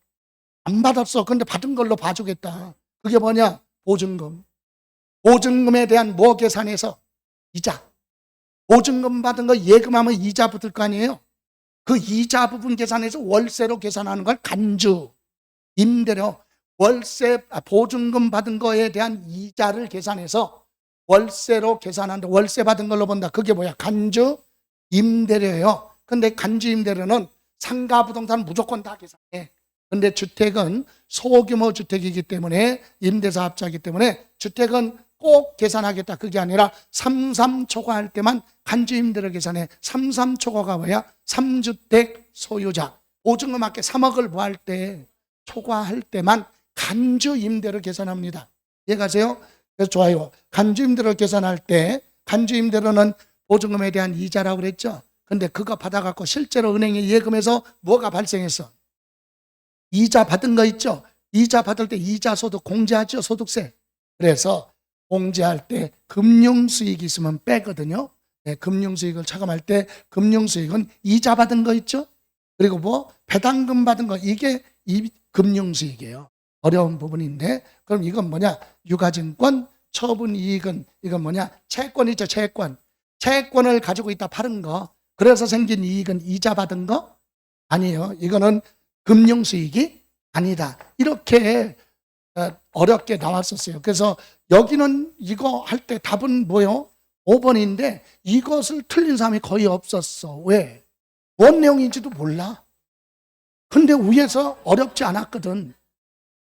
안 받았어. 근데 받은 걸로 봐주겠다. 그게 뭐냐? 보증금. 보증금에 대한 뭐 계산해서? 이자. 보증금 받은 거 예금하면 이자 붙을 거 아니에요? 그 이자 부분 계산해서 월세로 계산하는 걸 간주. 임대료. 보증금 받은 거에 대한 이자를 계산해서 월세로 계산한다. 월세 받은 걸로 본다. 그게 뭐야? 간주 임대료예요. 근데 간주 임대료는 상가 부동산은 무조건 다 계산해. 근데 주택은 소규모 주택이기 때문에 임대사 합자이기 때문에 주택은 꼭 계산하겠다. 그게 아니라 3.3초과 할 때만 간주 임대료 계산해. 3.3초과가 뭐야? 3주택 소유자. 보증금 합계 3억을 뭐 할 때? 초과할 때만 간주 임대료 계산합니다. 이해가세요? 그래서 좋아요. 간주 임대료 계산할 때 간주 임대료는 보증금에 대한 이자라고 그랬죠. 근데 그거 받아갖고 실제로 은행에 예금해서 뭐가 발생했어? 이자 받은 거 있죠. 이자 받을 때 이자 소득 공제하죠. 소득세. 그래서 공제할 때 금융수익이 있으면 빼거든요. 네, 금융수익을 차감할 때 금융수익은 이자 받은 거 있죠. 그리고 뭐 배당금 받은 거, 이게 이 금융수익이에요. 어려운 부분인데, 그럼 이건 뭐냐? 유가증권, 처분이익은 이건 뭐냐? 채권 있죠. 채권을 가지고 있다 파는 거. 그래서 생긴 이익은 이자 받은 거? 아니에요. 이거는 금융수익이 아니다. 이렇게 어렵게 나왔었어요. 그래서 여기는 이거 할 때 답은 뭐요? 5번인데 이것을 틀린 사람이 거의 없었어. 왜? 뭔 내용인지도 몰라. 근데 위에서 어렵지 않았거든.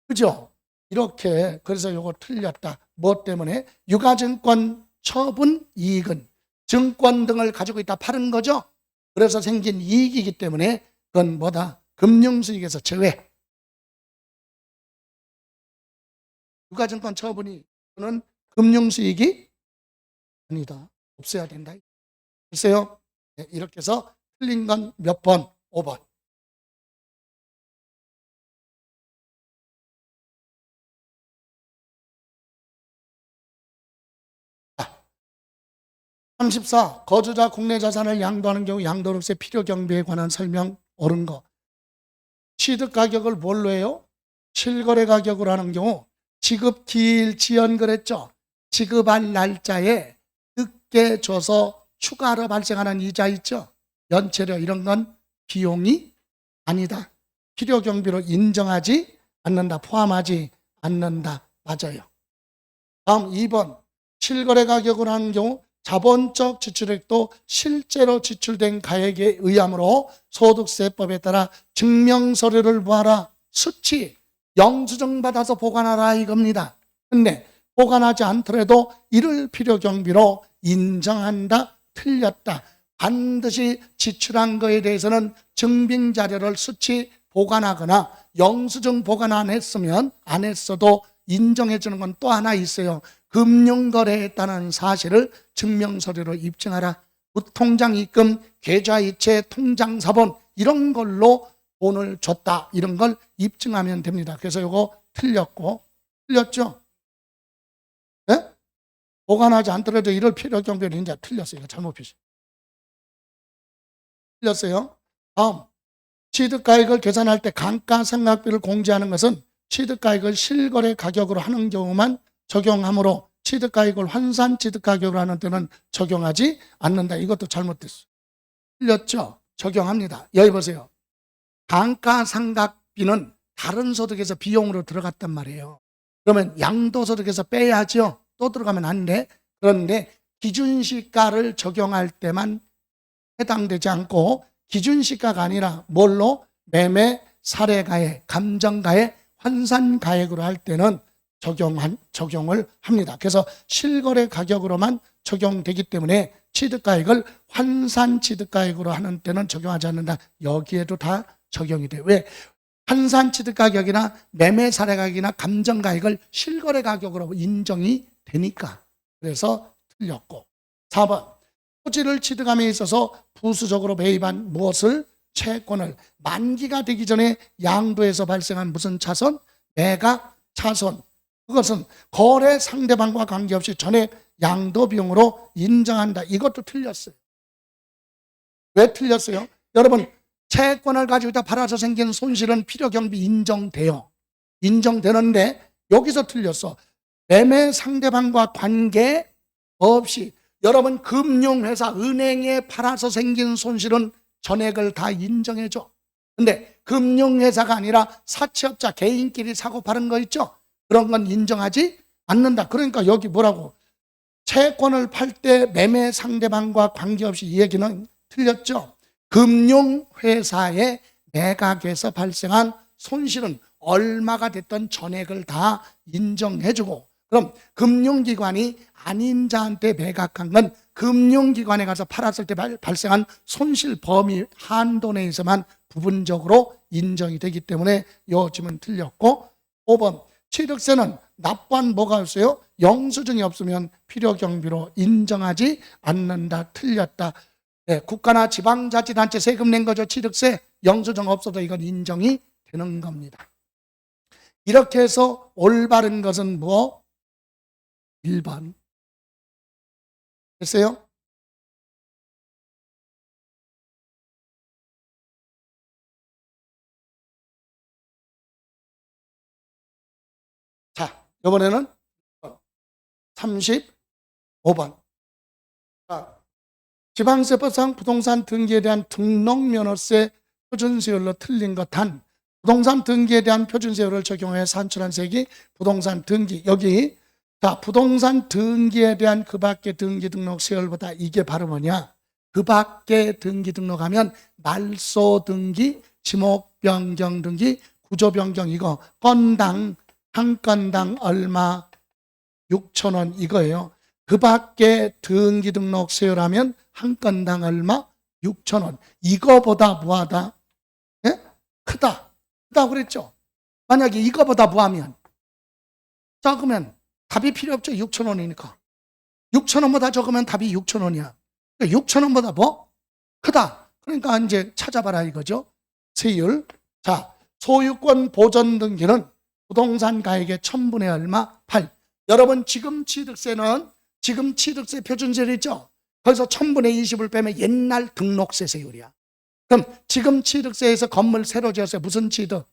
그죠? 이렇게. 그래서 이거 틀렸다. 뭐 때문에? 유가증권 처분 이익은 증권 등을 가지고 있다 파는 거죠. 그래서 생긴 이익이기 때문에 그건 뭐다? 금융수익에서 제외. 유가증권 처분이 는 금융수익이 아니다. 없어야 된다. 글쎄요. 네, 이렇게 해서 틀린 건 몇 번? 5번. 자, 34. 거주자 국내 자산을 양도하는 경우 양도록세 필요 경비에 관한 설명 옳은 거. 취득 가격을 뭘로 해요? 실거래 가격으로 하는 경우 지급 기일 지연 그랬죠. 지급할 날짜에 늦게 줘서 추가로 발생하는 이자 있죠. 연체료 이런 건 비용이 아니다. 필요 경비로 인정하지 않는다. 포함하지 않는다. 맞아요. 다음 2번. 실거래 가격으로 하는 경우 자본적 지출액도 실제로 지출된 가액에 의하므로 소득세법에 따라 증명서류를 보아라. 수치 영수증 받아서 보관하라 이겁니다. 근데 보관하지 않더라도 이를 필요 경비로 인정한다. 틀렸다. 반드시 지출한 거에 대해서는 증빙 자료를 수치 보관하거나 영수증 보관 안 했으면 안 했어도 인정해 주는 건 또 하나 있어요. 금융거래했다는 사실을 증명서류로 입증하라. 무통장 입금, 계좌이체, 통장사본 이런 걸로 돈을 줬다. 이런 걸 입증하면 됩니다. 그래서 이거 틀렸고, 틀렸죠? 네? 보관하지 않더라도 이럴 필요 경비를 이제 틀렸어요. 이거 잘못 표시. 틀렸어요. 다음, 취득가액을 계산할 때 감가상각비를 공제하는 것은 취득가액을 실거래 가격으로 하는 경우만 적용하므로 취득가액을 환산취득가격으로 하는 때는 적용하지 않는다. 이것도 잘못됐어요. 틀렸죠? 적용합니다. 여기 보세요. 감가상각비는 다른 소득에서 비용으로 들어갔단 말이에요. 그러면 양도소득에서 빼야죠. 또 들어가면 안 돼. 그런데 기준시가를 적용할 때만 해당되지 않고 기준시가가 아니라 뭘로? 매매, 사례가액, 감정가액, 환산가액으로 할 때는 적용을 합니다. 그래서 실거래 가격으로만 적용되기 때문에 취득가액을 환산취득가액으로 하는 때는 적용하지 않는다. 여기에도 다 적용이 돼요. 왜? 환산취득가격이나 매매사례가격이나 감정가액을 실거래 가격으로 인정이 되니까. 그래서 틀렸고. 4번, 토지를 취득함에 있어서 부수적으로 매입한 무엇을? 채권을 만기가 되기 전에 양도에서 발생한 무슨 차손? 매각 차손. 그것은 거래 상대방과 관계없이 전액 양도 비용으로 인정한다. 이것도 틀렸어요. 왜 틀렸어요? 여러분, 채권을 가지고 있다 팔아서 생긴 손실은 필요경비 인정돼요. 인정되는데 여기서 틀렸어. 매매 상대방과 관계 없이. 여러분, 금융회사, 은행에 팔아서 생긴 손실은 전액을 다 인정해줘. 근데 금융회사가 아니라 사채업자 개인끼리 사고 파는 거 있죠? 그런 건 인정하지 않는다. 그러니까 여기 뭐라고? 채권을 팔 때 매매 상대방과 관계없이 이 얘기는 틀렸죠. 금융회사의 매각에서 발생한 손실은 얼마가 됐던 전액을 다 인정해주고, 그럼 금융기관이 아닌 자한테 매각한 건 금융기관에 가서 팔았을 때 발생한 손실 범위 한도 내에서만 부분적으로 인정이 되기 때문에 이 질문 틀렸고, 5번, 취득세는 납부한 뭐가 없어요? 영수증이 없으면 필요경비로 인정하지 않는다. 틀렸다. 네, 국가나 지방자치단체 세금 낸 거죠. 취득세. 영수증 없어도 이건 인정이 되는 겁니다. 이렇게 해서 올바른 것은 뭐? 1번. 됐어요? 자, 이번에는 35번. 자, 지방세법상 부동산 등기에 대한 등록면허세 표준세율로 틀린 것 단, 부동산 등기에 대한 표준세율을 적용해 산출한 세액이 부동산 등기. 여기 자, 부동산 등기에 대한 그 밖의 등기 등록 세율보다 이게 바로 뭐냐? 그 밖에 등기 등록하면 말소 등기, 지목 변경 등기, 구조 변경 이거 건당 한 건당 얼마? 6,000원 이거예요. 그 밖에 등기 등록 세율하면 한 건당 얼마? 6,000원. 이거보다 뭐하다? 예? 크다. 크다고 그랬죠? 만약에 이거보다 뭐하면? 적으면 답이 필요 없죠. 6,000원이니까. 6,000원보다 적으면 답이 6,000원이야. 6,000원보다 뭐? 크다. 그러니까 이제 찾아봐라 이거죠. 세율. 자, 소유권 보전 등기는 부동산 가액의 1000분의 얼마? 8. 여러분, 지금 취득세 표준세율 있죠? 거기서 1000분의 20을 빼면 옛날 등록세 세율이야. 그럼 지금 취득세에서 건물 새로 지었어요. 무슨 취득?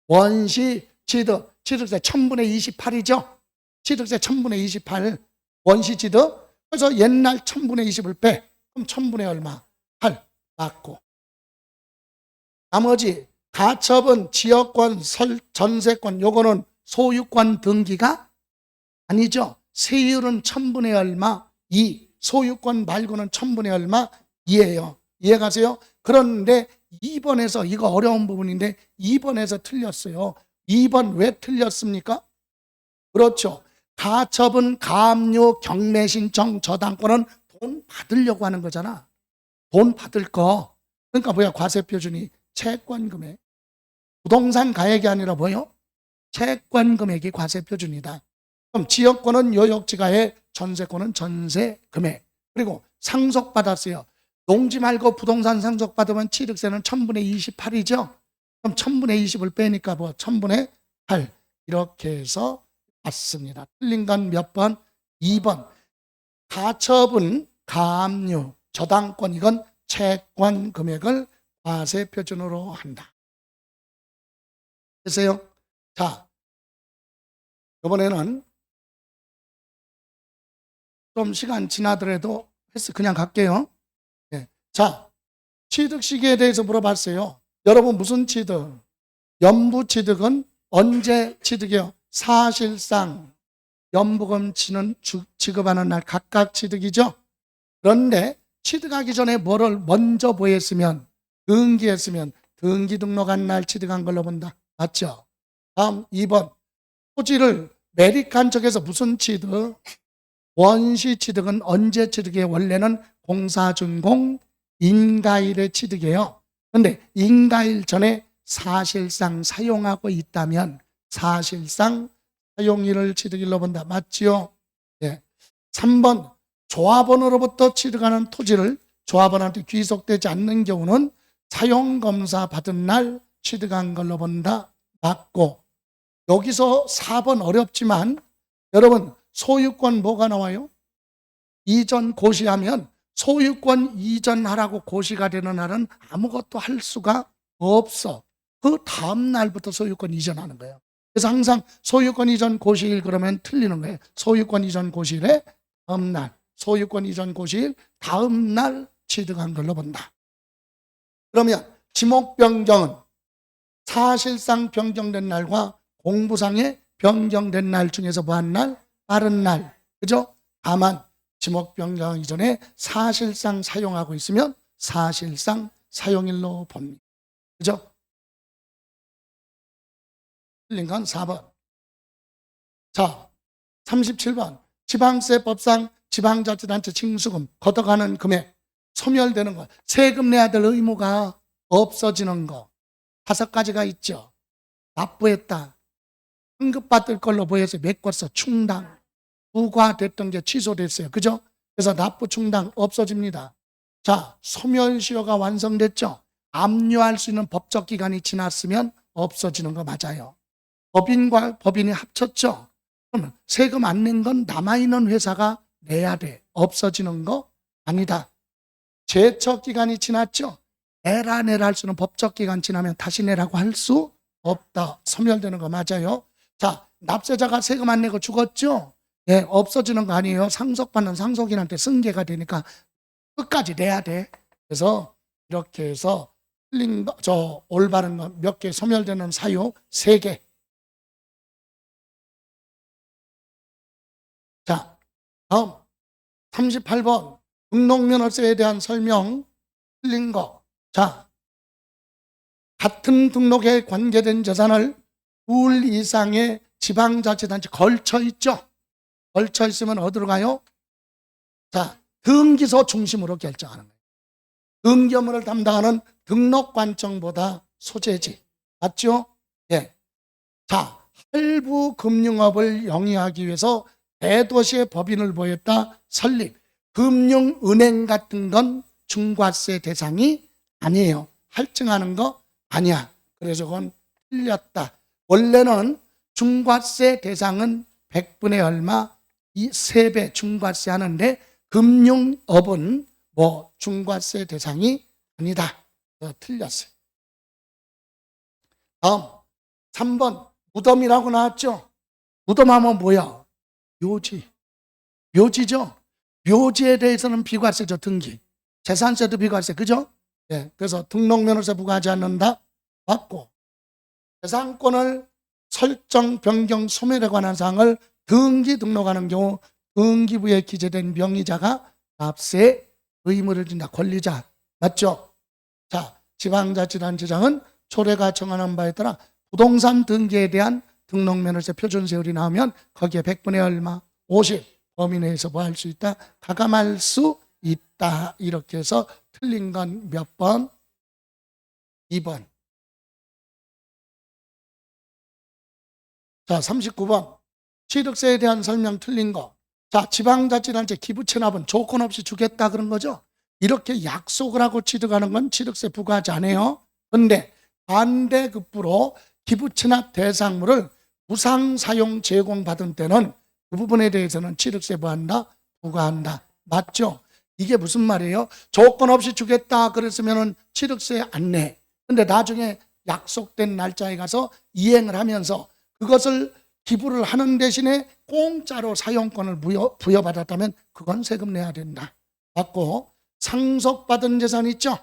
원시 취득. 취득세 1000분의 28이죠? 취득세 1000분의 28. 원시 취득. 그래서 옛날 1000분의 20을 빼. 그럼 1000분의 얼마? 8. 맞고. 나머지 가처분, 지역권, 전세권 요거는 소유권 등기가 아니죠. 세율은 1000분의 얼마? 2. 소유권 말고는 1000분의 얼마? 2예요. 이해가세요? 그런데 2번에서 이거 어려운 부분인데 2번에서 틀렸어요. 2번 왜 틀렸습니까? 그렇죠. 가처분, 가압류, 경매신청, 저당권은 돈 받으려고 하는 거잖아. 돈 받을 거. 그러니까 뭐야? 과세표준이 채권금액. 부동산 가액이 아니라 뭐요? 채권금액이 과세표준이다. 그럼 지역권은 요역지가액, 전세권은 전세금액. 그리고 상속받았어요. 농지 말고 부동산 상속받으면 취득세는 1000분의 28이죠. 그럼 1000분의 20을 빼니까 뭐 1000분의 8. 이렇게 해서 맞습니다. 틀린 건 몇 번? 2번. 가처분, 가압류, 저당권 이건 채권 금액을 과세 표준으로 한다. 됐어요? 자, 이번에는 좀 시간 지나더라도 그냥 갈게요. 예. 자, 취득 시기에 대해서 물어봤어요. 여러분 무슨 취득? 연부 취득은 언제 취득이요? 사실상 연부금 지급하는 날 각각 취득이죠. 그런데 취득하기 전에 뭐를 먼저 보였으면, 등기했으면 등기 등록한 날 취득한 걸로 본다. 맞죠? 다음 2번. 토지를 매립한 쪽에서 무슨 취득? 원시 취득은 언제 취득이에요? 원래는 공사준공 인가일의 취득이에요. 그런데 인가일 전에 사실상 사용하고 있다면 사실상 사용일을 취득일로 본다. 맞지요? 예. 3번. 조합원으로부터 취득하는 토지를 조합원한테 귀속되지 않는 경우는 사용검사 받은 날 취득한 걸로 본다. 맞고, 여기서 4번 어렵지만 여러분 소유권 뭐가 나와요? 이전 고시하면 소유권 이전하라고 고시가 되는 날은 아무것도 할 수가 없어. 그 다음 날부터 소유권 이전하는 거예요. 그래서 항상 소유권 이전 고시일 그러면 틀리는 거예요. 소유권 이전 고시일의 다음 날, 소유권 이전 고시일 다음 날 취득한 걸로 본다. 그러면 지목 변경은 사실상 변경된 날과 공부상에 변경된 날 중에서 뭐한 날? 빠른 날. 그죠? 다만 지목 변경 이전에 사실상 사용하고 있으면 사실상 사용일로 봅니다. 그죠? 틀린 건 4번. 자, 37번. 지방세법상 지방자치단체 징수금 걷어가는 금액 소멸되는 거, 세금 내야 될 의무가 없어지는 거 5가지가 있죠. 납부했다, 환급받을 걸로 보여서 메꿔서 충당, 부과됐던 게 취소됐어요. 그죠? 그래서 납부 충당 없어집니다. 자, 소멸시효가 완성됐죠. 압류할 수 있는 법적 기간이 지났으면 없어지는 거 맞아요. 법인과 법인이 합쳤죠. 그러면 세금 안 낸 건 남아있는 회사가 내야 돼. 없어지는 거 아니다. 제척 기간이 지났죠. 내라 할 수는 법적 기간 지나면 다시 내라고 할 수 없다. 소멸되는 거 맞아요. 자, 납세자가 세금 안 내고 죽었죠. 예, 없어지는 거 아니에요. 상속받는 상속인한테 승계가 되니까 끝까지 내야 돼. 그래서 이렇게 해서 틀린 거, 올바른 거 몇 개 소멸되는 사유 3개. 자, 다음 38번 등록면허세에 대한 설명 틀린 거. 자, 같은 등록에 관계된 재산을 둘 이상의 지방자치단체 걸쳐 있죠. 걸쳐 있으면 어디로 가요? 자, 등기소 중심으로 결정하는 거예요. 등기 업무를 담당하는 등록관청보다 소재지. 맞죠? 예. 자, 할부 금융업을 영위하기 위해서 대도시의 법인을 보였다. 설립. 금융은행 같은 건 중과세 대상이 아니에요. 할증하는 거 아니야. 그래서 그건 틀렸다. 원래는 중과세 대상은 100분의 얼마, 이 3배 중과세 하는데 금융업은 뭐 중과세 대상이 아니다. 틀렸어요. 다음 3번 무덤이라고 나왔죠. 무덤하면 뭐야? 묘지. 묘지죠. 묘지에 대해서는 비과세죠. 등기. 재산세도 비과세. 그죠? 예, 그래서 등록면허세 부과하지 않는다. 맞고, 재산권을 설정, 변경, 소멸에 관한 사항을 등기 등록하는 경우 등기부에 기재된 명의자가 납세 의무를 진다. 권리자. 맞죠? 자, 지방자치단체장은 조례가 정하는 바에 따라 부동산 등기에 대한 등록면허세 표준세율이 나오면 거기에 100분의 얼마, 50 범위 내에서 뭐 할 수 있다? 가감할 수 있다. 이렇게 해서 틀린 건 몇 번? 2번. 자, 39번. 취득세에 대한 설명 틀린 거. 자, 지방자치단체 기부채납은 조건 없이 주겠다 그런 거죠. 이렇게 약속을 하고 취득하는 건 취득세 부과하지 않아요. 그런데 반대급부로 기부채납 대상물을 무상사용 제공받은 때는 그 부분에 대해서는 취득세 부과한다? 부과한다. 맞죠? 이게 무슨 말이에요? 조건 없이 주겠다 그랬으면 취득세 안 내. 근데 나중에 약속된 날짜에 가서 이행을 하면서 그것을 기부를 하는 대신에 공짜로 사용권을 부여받았다면 그건 세금 내야 된다. 맞고, 상속받은 재산 있죠?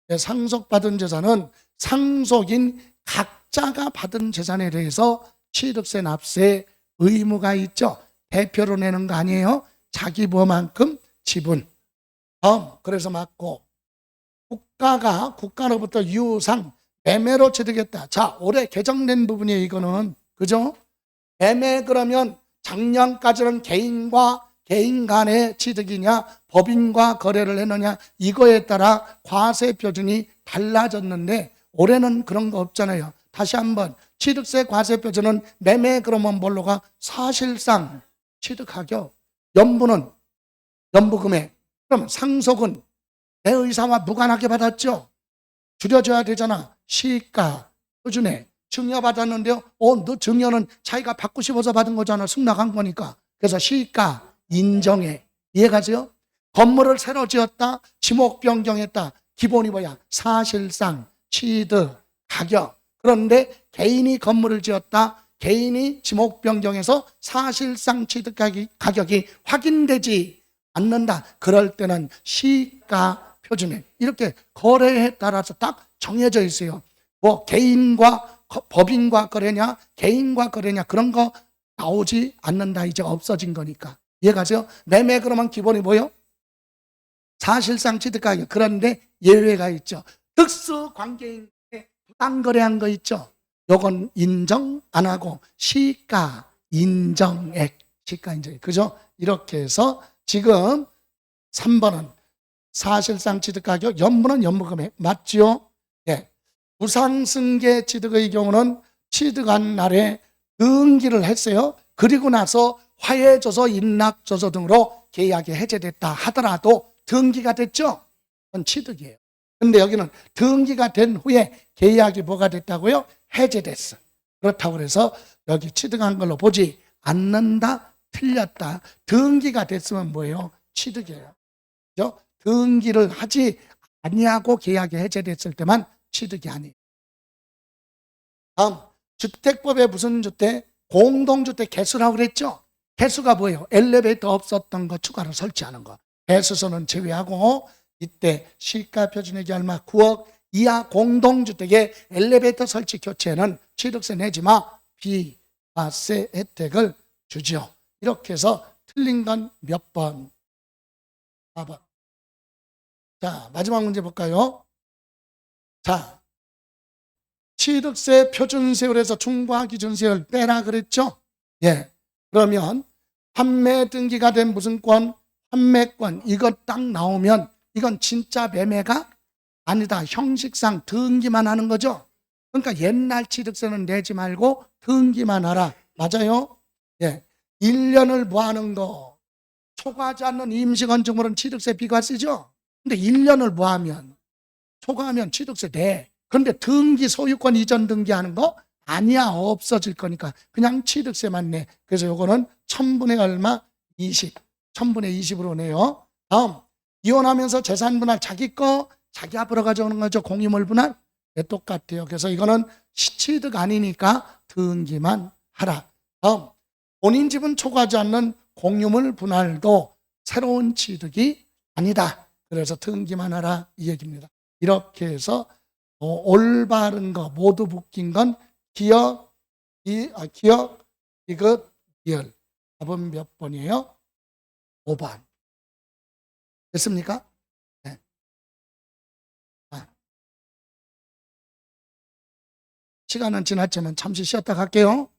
네, 상속받은 재산은 상속인 각자가 받은 재산에 대해서 취득세 납세 의무가 있죠. 대표로 내는 거 아니에요. 자기 부만큼 지분. 그래서 맞고, 국가로부터 유상 매매로 취득했다. 자, 올해 개정된 부분이에요. 이거는 그죠? 매매 그러면 작년까지는 개인 간의 취득이냐 법인과 거래를 했느냐 이거에 따라 과세 표준이 달라졌는데 올해는 그런 거 없잖아요. 다시 한번 취득세 과세 표준은 매매 그러면 뭘로 가? 사실상 취득가격, 연부 금액. 그러면 상속은 내 의사와 무관하게 받았죠. 줄여줘야 되잖아. 시가 표준에 증여받았는데요. 너 증여는 자기가 받고 싶어서 받은 거잖아. 승낙한 거니까. 그래서 시가 인정해. 이해가세요? 건물을 새로 지었다. 지목 변경했다. 기본이 뭐야? 사실상 취득 가격. 그런데 개인이 건물을 지었다. 개인이 지목 변경해서 사실상 취득 가격이 확인되지 않는다. 그럴 때는 시가 표준에 이렇게 거래에 따라서 딱 정해져 있어요. 뭐 법인과 거래냐 개인과 거래냐 그런 거 나오지 않는다. 이제 없어진 거니까. 이해가세요? 매매 그러면 기본이 뭐요? 사실상 취득가격. 그런데 예외가 있죠. 특수관계인에 부당거래한 거 있죠. 요건 인정 안 하고 시가 인정액. 그죠? 이렇게 해서 지금 3번은 사실상 취득가격, 연부는 연부금액 맞죠? 예. 부상승계 취득의 경우는 취득한 날에 등기를 했어요. 그리고 나서 화해조서, 인락조서 등으로 계약이 해제됐다 하더라도 등기가 됐죠? 그건 취득이에요. 근데 여기는 등기가 된 후에 계약이 뭐가 됐다고요? 해제됐어. 그렇다고 해서 여기 취득한 걸로 보지 않는다, 틀렸다. 등기가 됐으면 뭐예요? 취득이에요. 그죠? 등기를 하지 아니하고 계약이 해제됐을 때만 취득이 아니에요. 다음, 주택법에 무슨 주택? 공동주택 개수라고 그랬죠? 개수가 뭐예요? 엘리베이터 없었던 거 추가로 설치하는 거. 배수소는 제외하고 이때 시가 표준액이 얼마? 9억 이하 공동주택의 엘리베이터 설치 교체는 취득세 내지 마. 비과세 혜택을 주죠. 이렇게 해서 틀린 건 몇 번? 4번. 자, 마지막 문제 볼까요? 자, 취득세 표준세율에서 중과기준세율 빼라 그랬죠? 예. 그러면 판매 등기가 된 무슨 권? 판매권. 이거 딱 나오면 이건 진짜 매매가 아니다. 형식상 등기만 하는 거죠. 그러니까 옛날 취득세는 내지 말고 등기만 하라. 맞아요? 예. 1년을 무하는 거. 초과하지 않는 임시건축물은 취득세 비과세죠? 근데 1년을 무하면 초과하면 취득세 내. 그런데 등기 소유권 이전 등기하는 거 아니야. 없어질 거니까 그냥 취득세만 내. 그래서 요거는 1000분의 얼마? 20. 1000분의 20으로 내요. 다음, 이혼하면서 재산 분할 자기 거 자기 앞으로 가져오는 거죠. 공유물 분할. 네, 똑같아요. 그래서 이거는 시취득 아니니까 등기만 하라. 다음, 본인 집은 초과하지 않는 공유물 분할도 새로운 취득이 아니다. 그래서 등기만 하라 이 얘기입니다. 이렇게 해서 올바른 거 모두 묶인 건 기억, 디귿, 리을. 답은 몇 번이에요? 5번. 됐습니까? 네. 시간은 지났지만 잠시 쉬었다 갈게요.